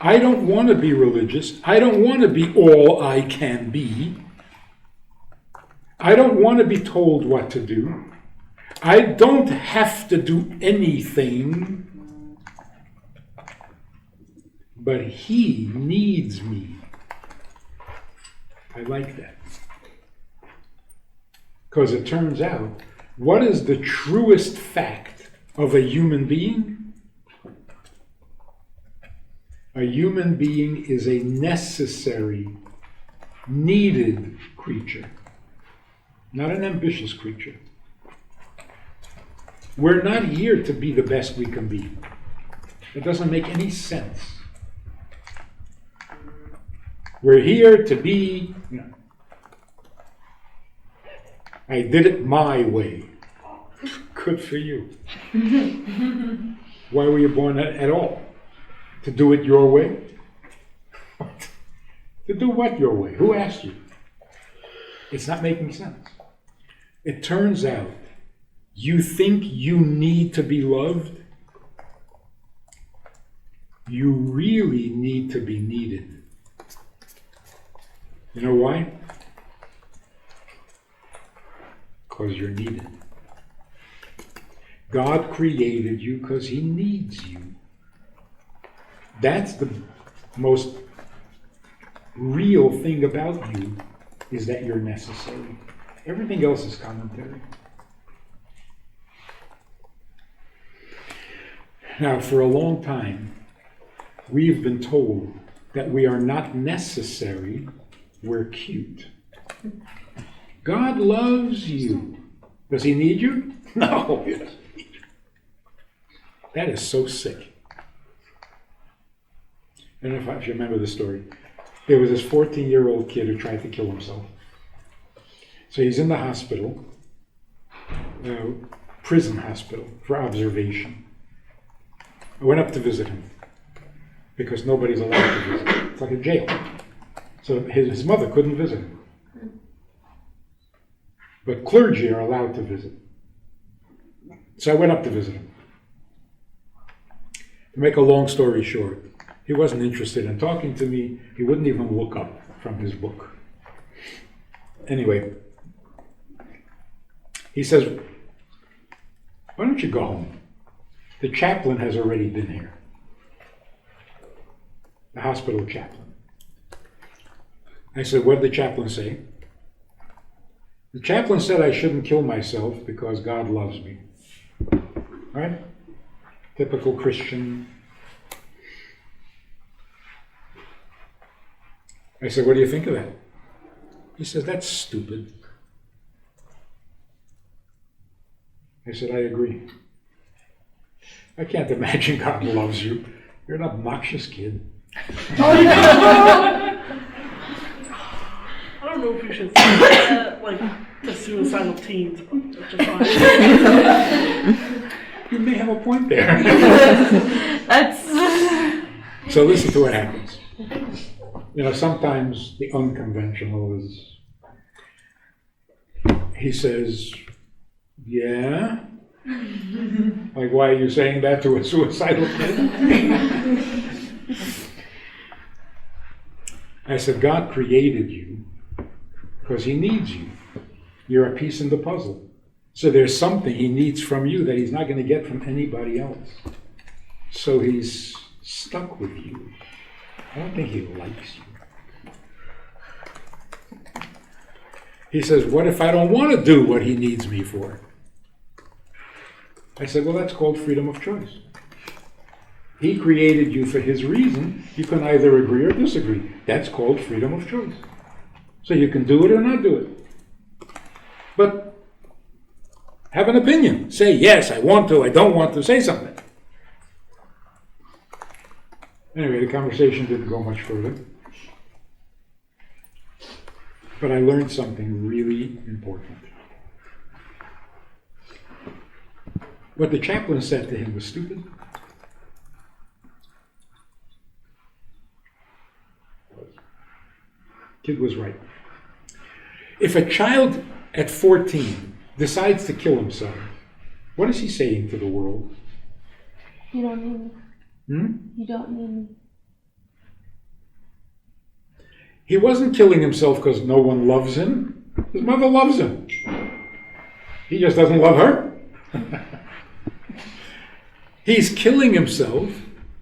I don't want to be religious. I don't want to be all I can be. I don't want to be told what to do. I don't have to do anything. But He needs me. I like that. Because it turns out, what is the truest fact of a human being? A human being is a necessary, needed creature, not an ambitious creature. We're not here to be the best we can be. It doesn't make any sense. We're here to be, I did it my way. Good for you. Why were you born at all? To do it your way? To do what your way? Who asked you? It's not making sense. It turns out, you think you need to be loved? You really need to be needed. You know why? Because you're needed. God created you because He needs you. That's the most real thing about you, is that you're necessary. Everything else is commentary. Now, for a long time, we've been told that we are not necessary, we're cute. God loves you. Does He need you? No, He doesn't need you. That is so sick. I don't know if you remember the story. There was this 14-year-old kid who tried to kill himself. So he's in the hospital, prison hospital, for observation. I went up to visit him, because nobody's allowed to visit. It's like a jail. So his mother couldn't visit him. But clergy are allowed to visit. So I went up to visit him. To make a long story short, he wasn't interested in talking to me. He wouldn't even look up from his book. Anyway, he says, why don't you go home? The chaplain has already been here. The hospital chaplain. I said, what did the chaplain say? The chaplain said I shouldn't kill myself because God loves me. Right? Typical Christian. I said, what do you think of that? He says, that's stupid. I said, I agree. I can't imagine God loves you. You're an obnoxious kid. I don't know if we should say that, like, to suicidal teens. You may have a point there. So listen to what happens. Sometimes the unconventional is, he says, yeah? Like, why are you saying that to a suicidal kid? I said, God created you because He needs you. You're a piece in the puzzle. So there's something He needs from you that He's not going to get from anybody else. So He's stuck with you. I don't think He likes you. He says, what if I don't want to do what He needs me for? I said, well, that's called freedom of choice. He created you for His reason. You can either agree or disagree. That's called freedom of choice. So you can do it or not do it. But have an opinion. Say, yes, I want to, I don't want to. Say something. Anyway, the conversation didn't go much further. But I learned something really important. What the chaplain said to him was stupid. Kid was right. If a child at 14 decides to kill himself, what is he saying to the world? You don't need me. You don't need me. He wasn't killing himself because no one loves him. His mother loves him. He just doesn't love her. He's killing himself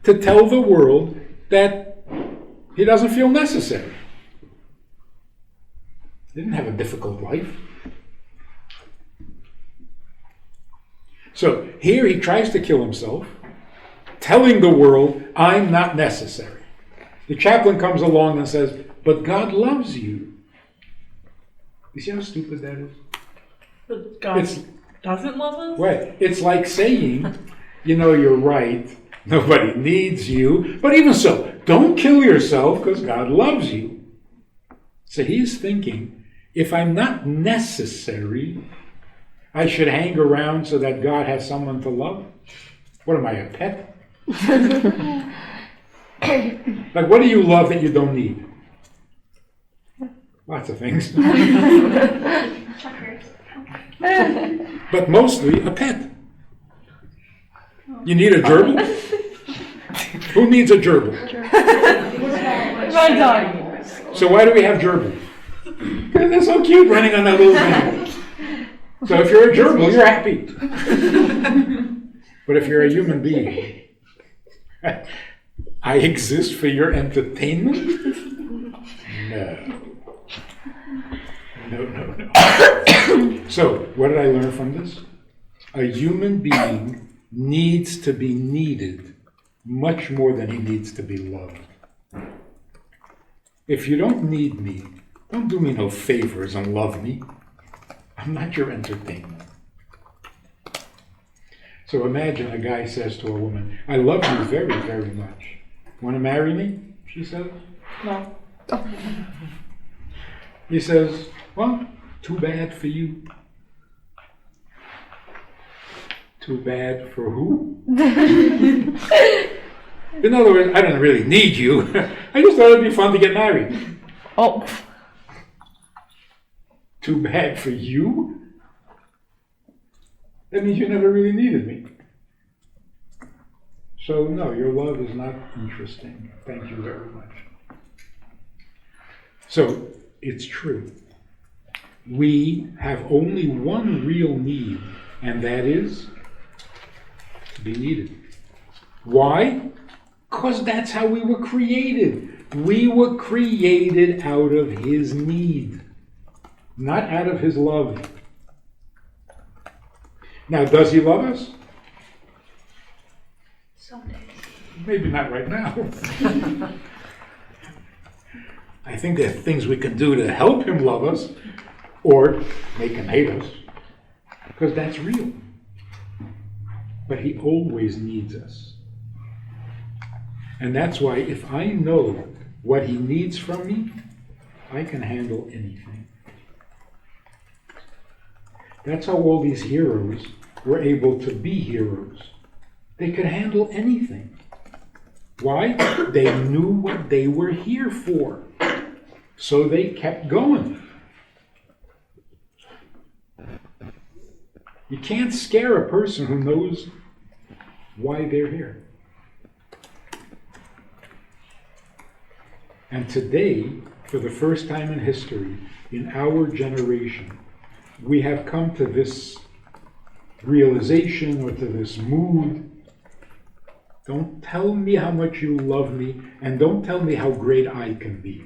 to tell the world that he doesn't feel necessary. He didn't have a difficult life. So here he tries to kill himself, telling the world, I'm not necessary. The chaplain comes along and says, but God loves you. You see how stupid that is? But God doesn't love us? Right. It's like saying, you're right, nobody needs you, but even so, don't kill yourself because God loves you. So he's thinking, if I'm not necessary, I should hang around so that God has someone to love? What am I, a pet? Like, what do you love that you don't need? Lots of things. But mostly a pet. You need a gerbil? Who needs a gerbil? So why do we have gerbils? Because they're so cute running on that little thing. So if you're a gerbil, you're happy. But if you're a human being, I exist for your entertainment? No. So, what did I learn from this? A human being needs to be needed much more than he needs to be loved. If you don't need me, don't do me no favors and love me. I'm not your entertainment. So imagine a guy says to a woman, I love you very, very much. Want to marry me? She says. No. He says, well, too bad for you. Too bad for who? In other words, I don't really need you. I just thought it'd be fun to get married. Oh. Too bad for you? That means you never really needed me. So no, your love is not interesting. Thank you very much. So it's true. We have only one real need, and that is to be needed. Why? Because that's how we were created. We were created out of His need, not out of His love. Now, does He love us? Someday. Maybe not right now. I think there are things we can do to help Him love us or make Him hate us, because that's real. But He always needs us. And that's why if I know what He needs from me, I can handle anything. That's how all these heroes were able to be heroes. They could handle anything. Why? They knew what they were here for. So they kept going. You can't scare a person who knows why they're here. And today, for the first time in history, in our generation, we have come to this realization or to this mood. Don't tell me how much you love me, and don't tell me how great I can be.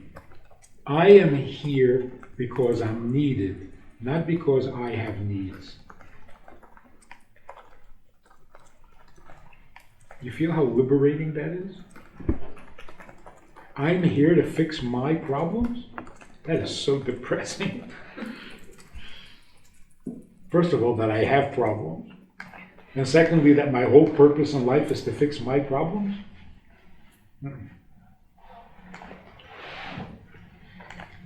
I am here because I'm needed, not because I have needs. You feel how liberating that is? I'm here to fix my problems? That is so depressing. First of all, that I have problems. And secondly, that my whole purpose in life is to fix my problems?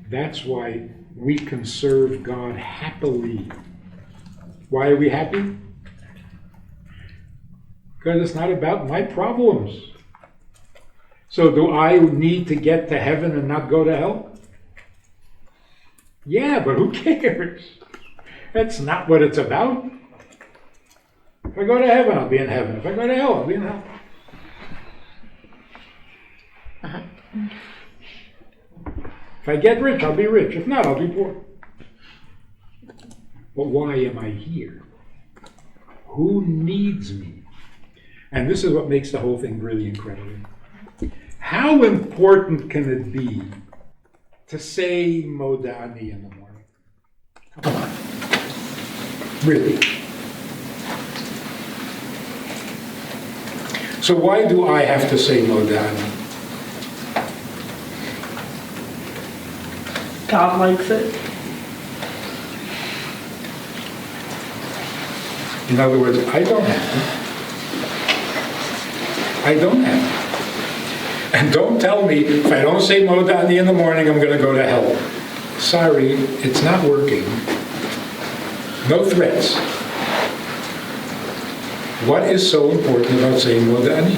That's why we can serve God happily. Why are we happy? Because it's not about my problems. So do I need to get to heaven and not go to hell? Yeah, but who cares? That's not what it's about. If I go to heaven, I'll be in heaven. If I go to hell, I'll be in hell. If I get rich, I'll be rich. If not, I'll be poor. But why am I here? Who needs me? And this is what makes the whole thing really incredible. How important can it be to say Modani in the morning? Come on. Really? So why do I have to say Modani? God likes it. In other words, I don't have to. I don't have to. And don't tell me if I don't say Modani in the morning, I'm going to go to hell. Sorry, it's not working. No threats. What is so important about saying Modani?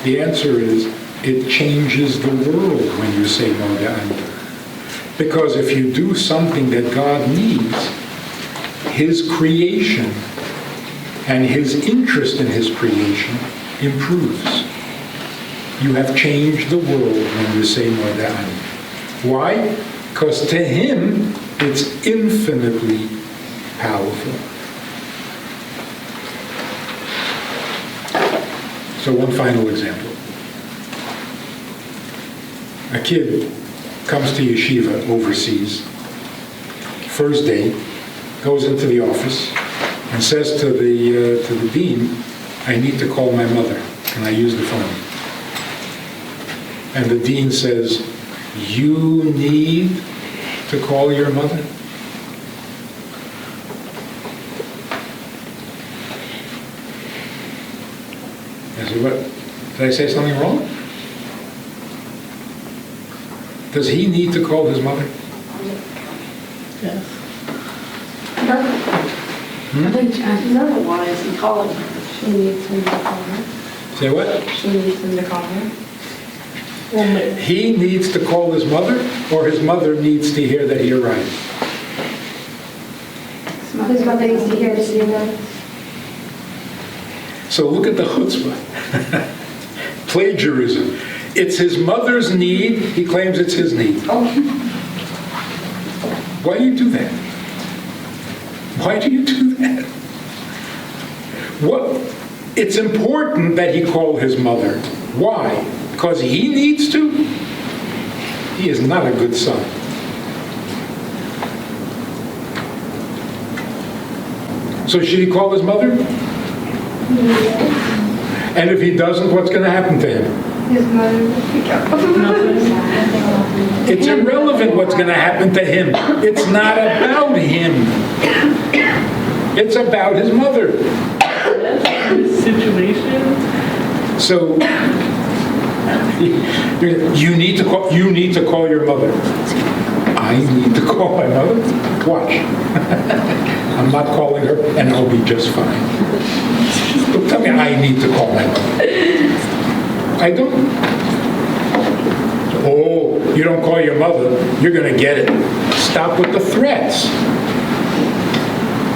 The answer is, it changes the world when you say Modani. Because if you do something that God needs, His creation and His interest in His creation improves. You have changed the world when you say Modani. Why? Because to Him, it's infinitely powerful. So one final example. A kid comes to yeshiva overseas. First day, goes into the office and says to the dean, I need to call my mother. Can I use the phone? And the dean says, you need to call your mother? I said, what? Did I say something wrong? Does he need to call his mother? Yes. No, why is he calling her? She needs him to call her. Say what? She needs him to call her. He needs to call his mother, or his mother needs to hear that he arrived? His mother needs to hear that. So look at the chutzpah. Plagiarism. It's his mother's need, he claims it's his need. Why do you do that? Why do you do that? What? It's important that he call his mother. Why? Because he needs to? He is not a good son. So should he call his mother? And if he doesn't, what's going to happen to him? His mother will pick up. It's irrelevant what's going to happen to him. It's not about him. It's about his mother. This situation. So you need to call your mother. I need to call my mother? Watch. I'm not calling her, and I'll be just fine. Don't tell me I need to call my mother. I don't. Oh, you don't call your mother, you're going to get it. Stop with the threats.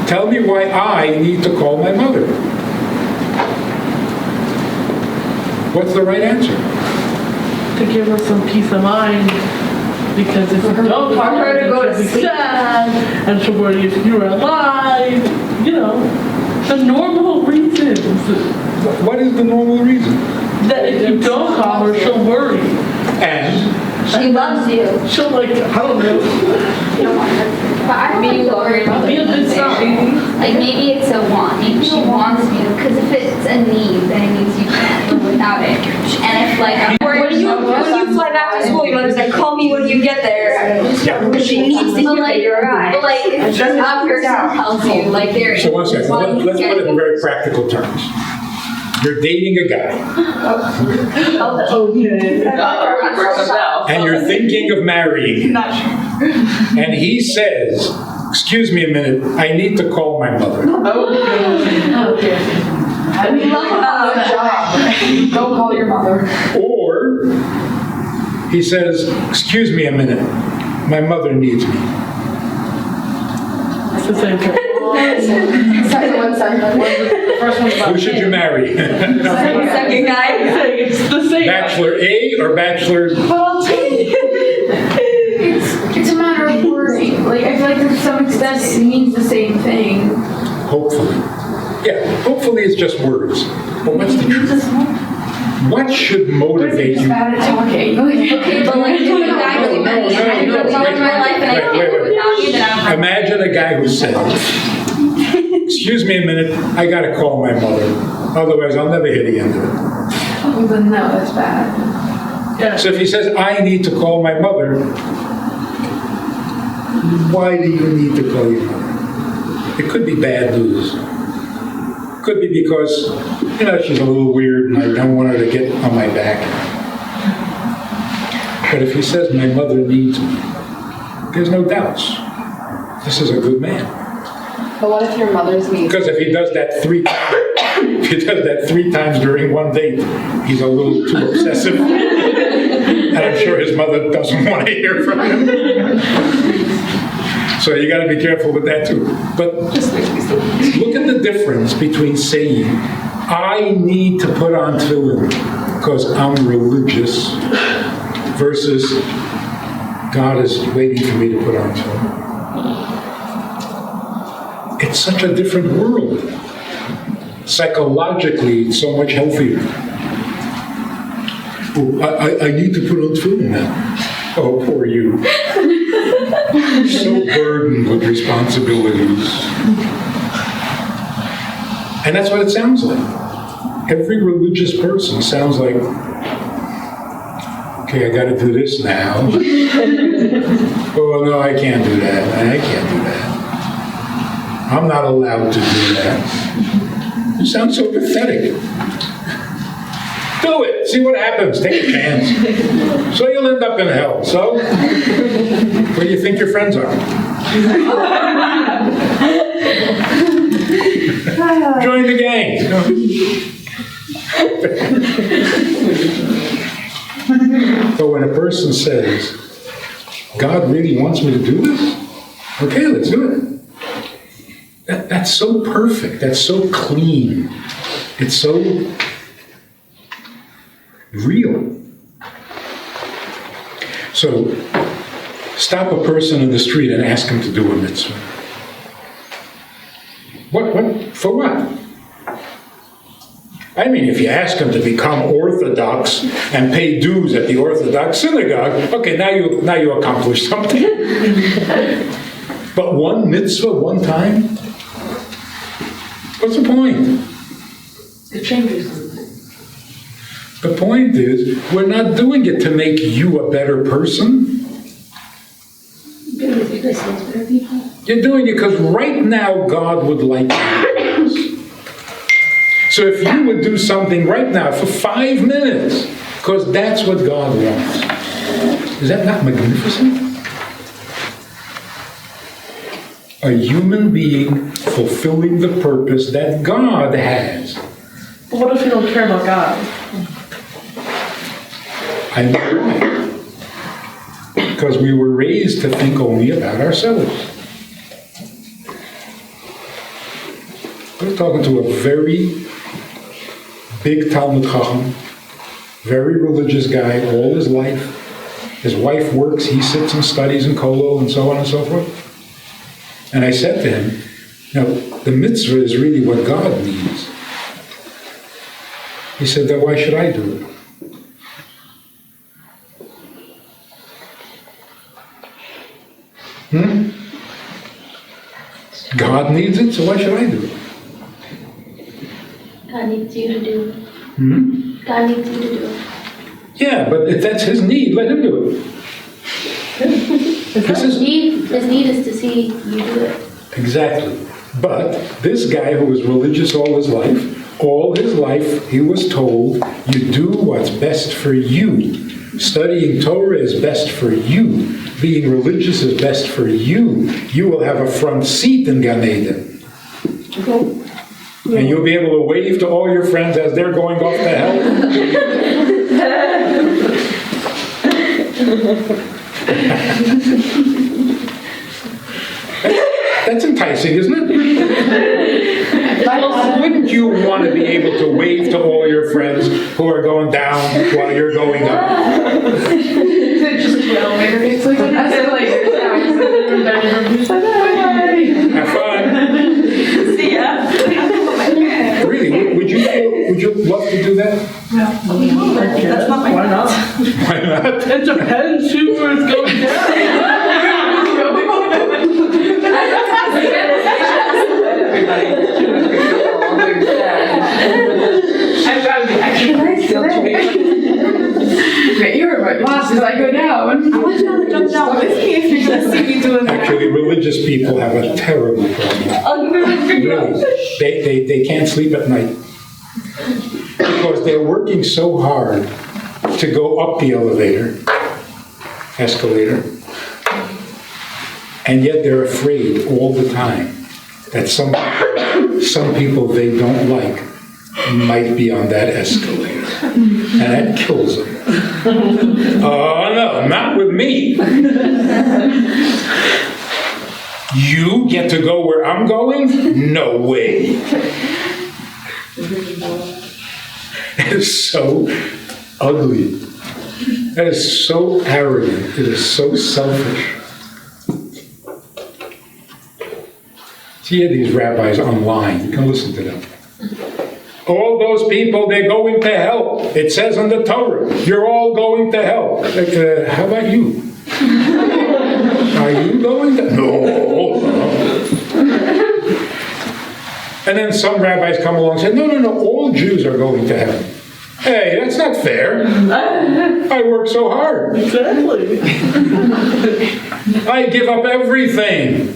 Tell me why I need to call my mother. What's the right answer? To give her some peace of mind. Because if you don't call her, to go to she'll be sleep. sad, and she'll worry if you're alive. You know, the normal reasons. What is the normal reason? That if you don't call her, she'll worry. And She loves you. She'll like, I don't know. But I don't Maybe like lower your mother. Be a good son. Like maybe it's a want. Maybe she wants you. Because if it's a need, then it means you can't live without it. And if like I'm When you fly back to school, your mother's like, call me when you get there. She needs to hear that you're right. But like if a person tells you like there is so one second, let's put it in very practical terms. You're dating a guy, Okay. and you're thinking of marrying him. And he says, excuse me a minute, I need to call my mother. We love a job. Don't call your mother. Or he says, excuse me a minute, my mother needs me. It's the same thing. First one's about Who should you marry? Second guy. It's the same. Bachelor A or Bachelor? But I'll tell you, it's a matter of wording. Like, I feel like to some extent it means the same thing. Hopefully. Yeah, hopefully it's just words. But what's the truth? What should motivate you? Bad at talking. Okay, but like, if a guy really met me and I didn't tell him my life and I can't live without you, then I'm Imagine a guy who said, excuse me a minute, I gotta call my mother. Otherwise, I'll never hear the end of it. Oh, then no, that's bad. So if he says, I need to call my mother, why do you need to call your mother? It could be bad news. Could be because, she's a little weird and I don't want her to get on my back. But if he says, my mother needs me, there's no doubts. This is a good man. But what if your mother's needs? Because if he does that 3 times during one date, he's a little too obsessive. And I'm sure his mother doesn't want to hear from him. So you got to be careful with that too. But look at the difference between saying, I need to put on tefillin because I'm religious, versus God is waiting for me to put on tefillin. It's such a different world. Psychologically, it's so much healthier. Oh, I need to put on tefillin now. Oh, poor you. So burdened with responsibilities. And that's what it sounds like. Every religious person sounds like, okay, I got to do this now. Oh, no, I can't do that. I can't do that. I'm not allowed to do that. You sound so pathetic. Do it. See what happens. Take a chance. So you'll end up in hell. So, where do you think your friends are? Join the gang. But when a person says, God really wants me to do this? Okay, let's do it. That's so perfect. That's so clean. It's so real. So, stop a person in the street and ask him to do a mitzvah. What? For what? I mean, if you ask him to become Orthodox and pay dues at the Orthodox synagogue, okay, now you accomplished something. But one mitzvah, one time? What's the point? It changes something. The point is, we're not doing it to make you a better person. You're doing it because right now God would like you. So if you would do something right now for 5 minutes, because that's what God wants. Is that not magnificent? A human being fulfilling the purpose that God has. But what if you don't care about God? I know why. Because we were raised to think only about ourselves. We're talking to a very big Talmud Chacham, very religious guy all his life. His wife works, he sits and studies in Kollel and so on and so forth. And I said to him, the mitzvah is really what God needs. He said, then why should I do it? God needs it, so why should I do it? God needs you to do it. God needs you to do it. Yeah, but if that's his need, let him do it. His need is to see you do it. Exactly. But this guy who was religious all his life he was told, you do what's best for you. Studying Torah is best for you. Being religious is best for you. You will have a front seat in Gan Eden. And you'll be able to wave to all your friends as they're going off to hell. That's enticing, isn't it? Wouldn't you want to be able to wave to all your friends who are going down while you're going up? Just an elevator. It's like an escalator. Have fun. See ya. Really, would you love to do that? That's not my Why not? Why not? It depends who is going down. I've got to be extra nice today. But you're my boss as I go down. I want you to jump down with me if you're going to see me doing that. Actually, religious people have a terrible problem. Really, they can't sleep at night because they're working so hard to go up the escalator, and yet they're afraid all the time that some people they don't like might be on that escalator, and that kills them. Oh no, not with me. You get to go where I'm going? No way. It is so ugly. That is so arrogant. It is so selfish. See these rabbis online. You can listen to them. All those people, they're going to hell. It says in the Torah, you're all going to hell. Like, how about you? Are you going to? No. And then some rabbis come along and say, no, all Jews are going to heaven. Hey, that's not fair. I work so hard. Exactly. I give up everything.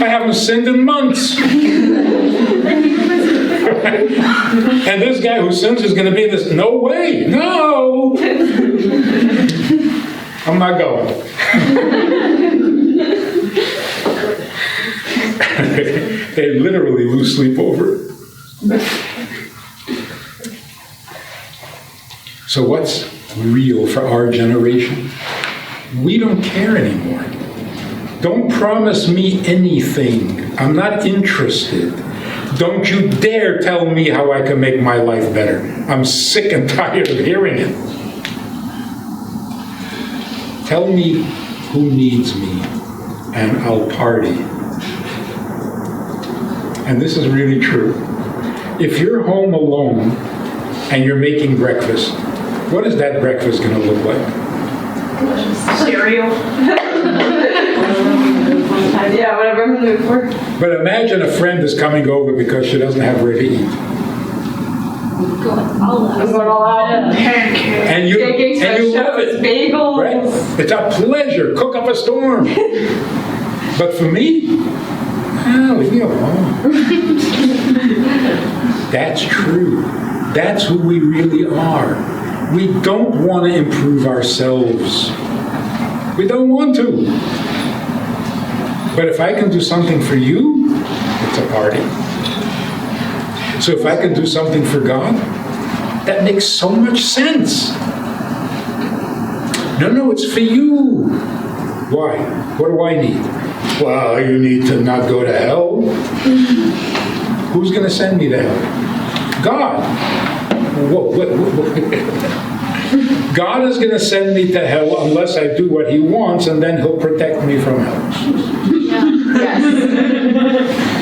I haven't sinned in months. And this guy who sins is going to be this. No way. No. I'm not going. They literally lose sleep over it. So what's real for our generation? We don't care anymore. Don't promise me anything. I'm not interested. Don't you dare tell me how I can make my life better. I'm sick and tired of hearing it. Tell me who needs me, and I'll party. And this is really true. If you're home alone and you're making breakfast, what is that breakfast going to look like? Cereal. Yeah, whatever I'm looking for. But imagine a friend is coming over because she doesn't have where to eat. I'm going all out. And you love it. Bagels. Right? It's a pleasure. Cook up a storm. But for me, leave me alone. That's true. That's who we really are. We don't want to improve ourselves. We don't want to. But if I can do something for you, it's a party. So if I can do something for God, that makes so much sense. No, it's for you. Why? What do I need? Well, you need to not go to hell. Who's going to send me to hell? God. Whoa. God is going to send me to hell unless I do what he wants, and then he'll protect me from hell. Yes.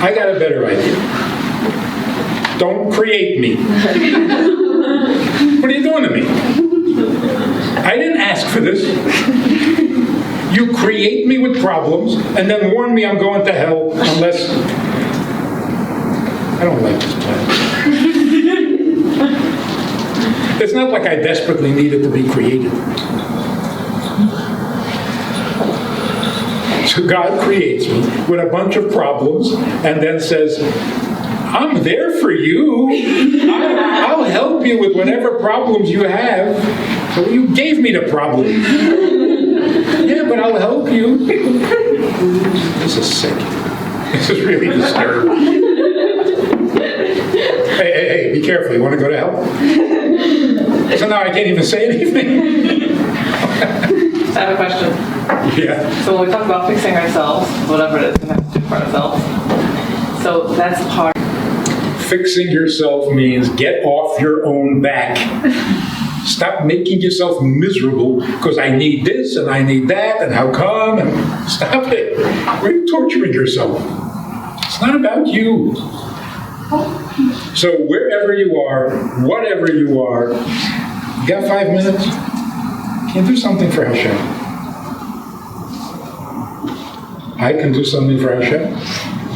I got a better idea. Don't create me. What are you doing to me? I didn't ask for this. You create me with problems and then warn me I'm going to hell unless... I don't like this plan. It's not like I desperately needed to be created. So God creates me with a bunch of problems and then says, I'm there for you. I'll help you with whatever problems you have, Well, you gave me the problem. Yeah, but I'll help you. This is sick. This is really disturbing. Hey, be careful. You want to go to hell? So now I can't even say anything. I have a question. Yeah. So when we talk about fixing ourselves, whatever it is we have to do for ourselves, so that's part. Fixing yourself means get off your own back. Stop making yourself miserable because I need this and I need that and how come and stop it. Why are you torturing yourself? It's not about you. So wherever you are, whatever you are, you got 5 minutes? Can you do something for Hashem? I can do something for Hashem?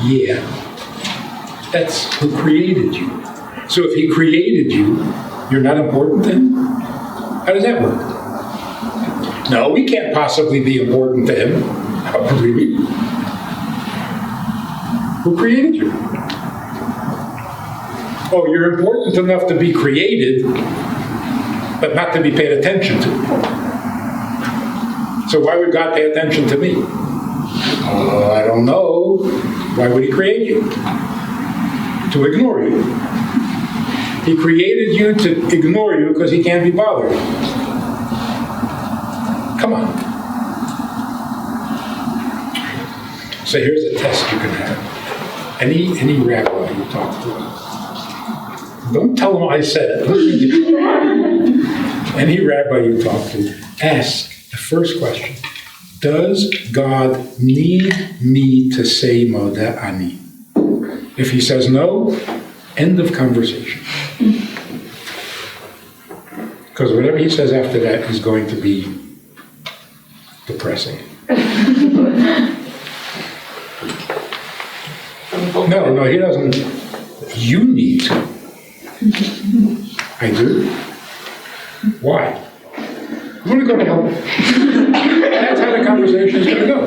Yeah. That's who created you. So if he created you, you're not important to him? How does that work? No, we can't possibly be important to him. How could we be? Who created you? Oh, you're important enough to be created, but not to be paid attention to. So why would God pay attention to me? I don't know. Why would he create you? To ignore you. He created you to ignore you because he can't be bothered. Come on. So here's a test you can have. Any rabbi you talk to, don't tell them I said it. Listen to any rabbi you talk to, ask the first question. Does God need me to say Moda Ani? If he says no, end of conversation. Because whatever he says after that is going to be depressing. No, he doesn't. You need to. I do. Why? I want to go to hell. That's how the conversation is going to go.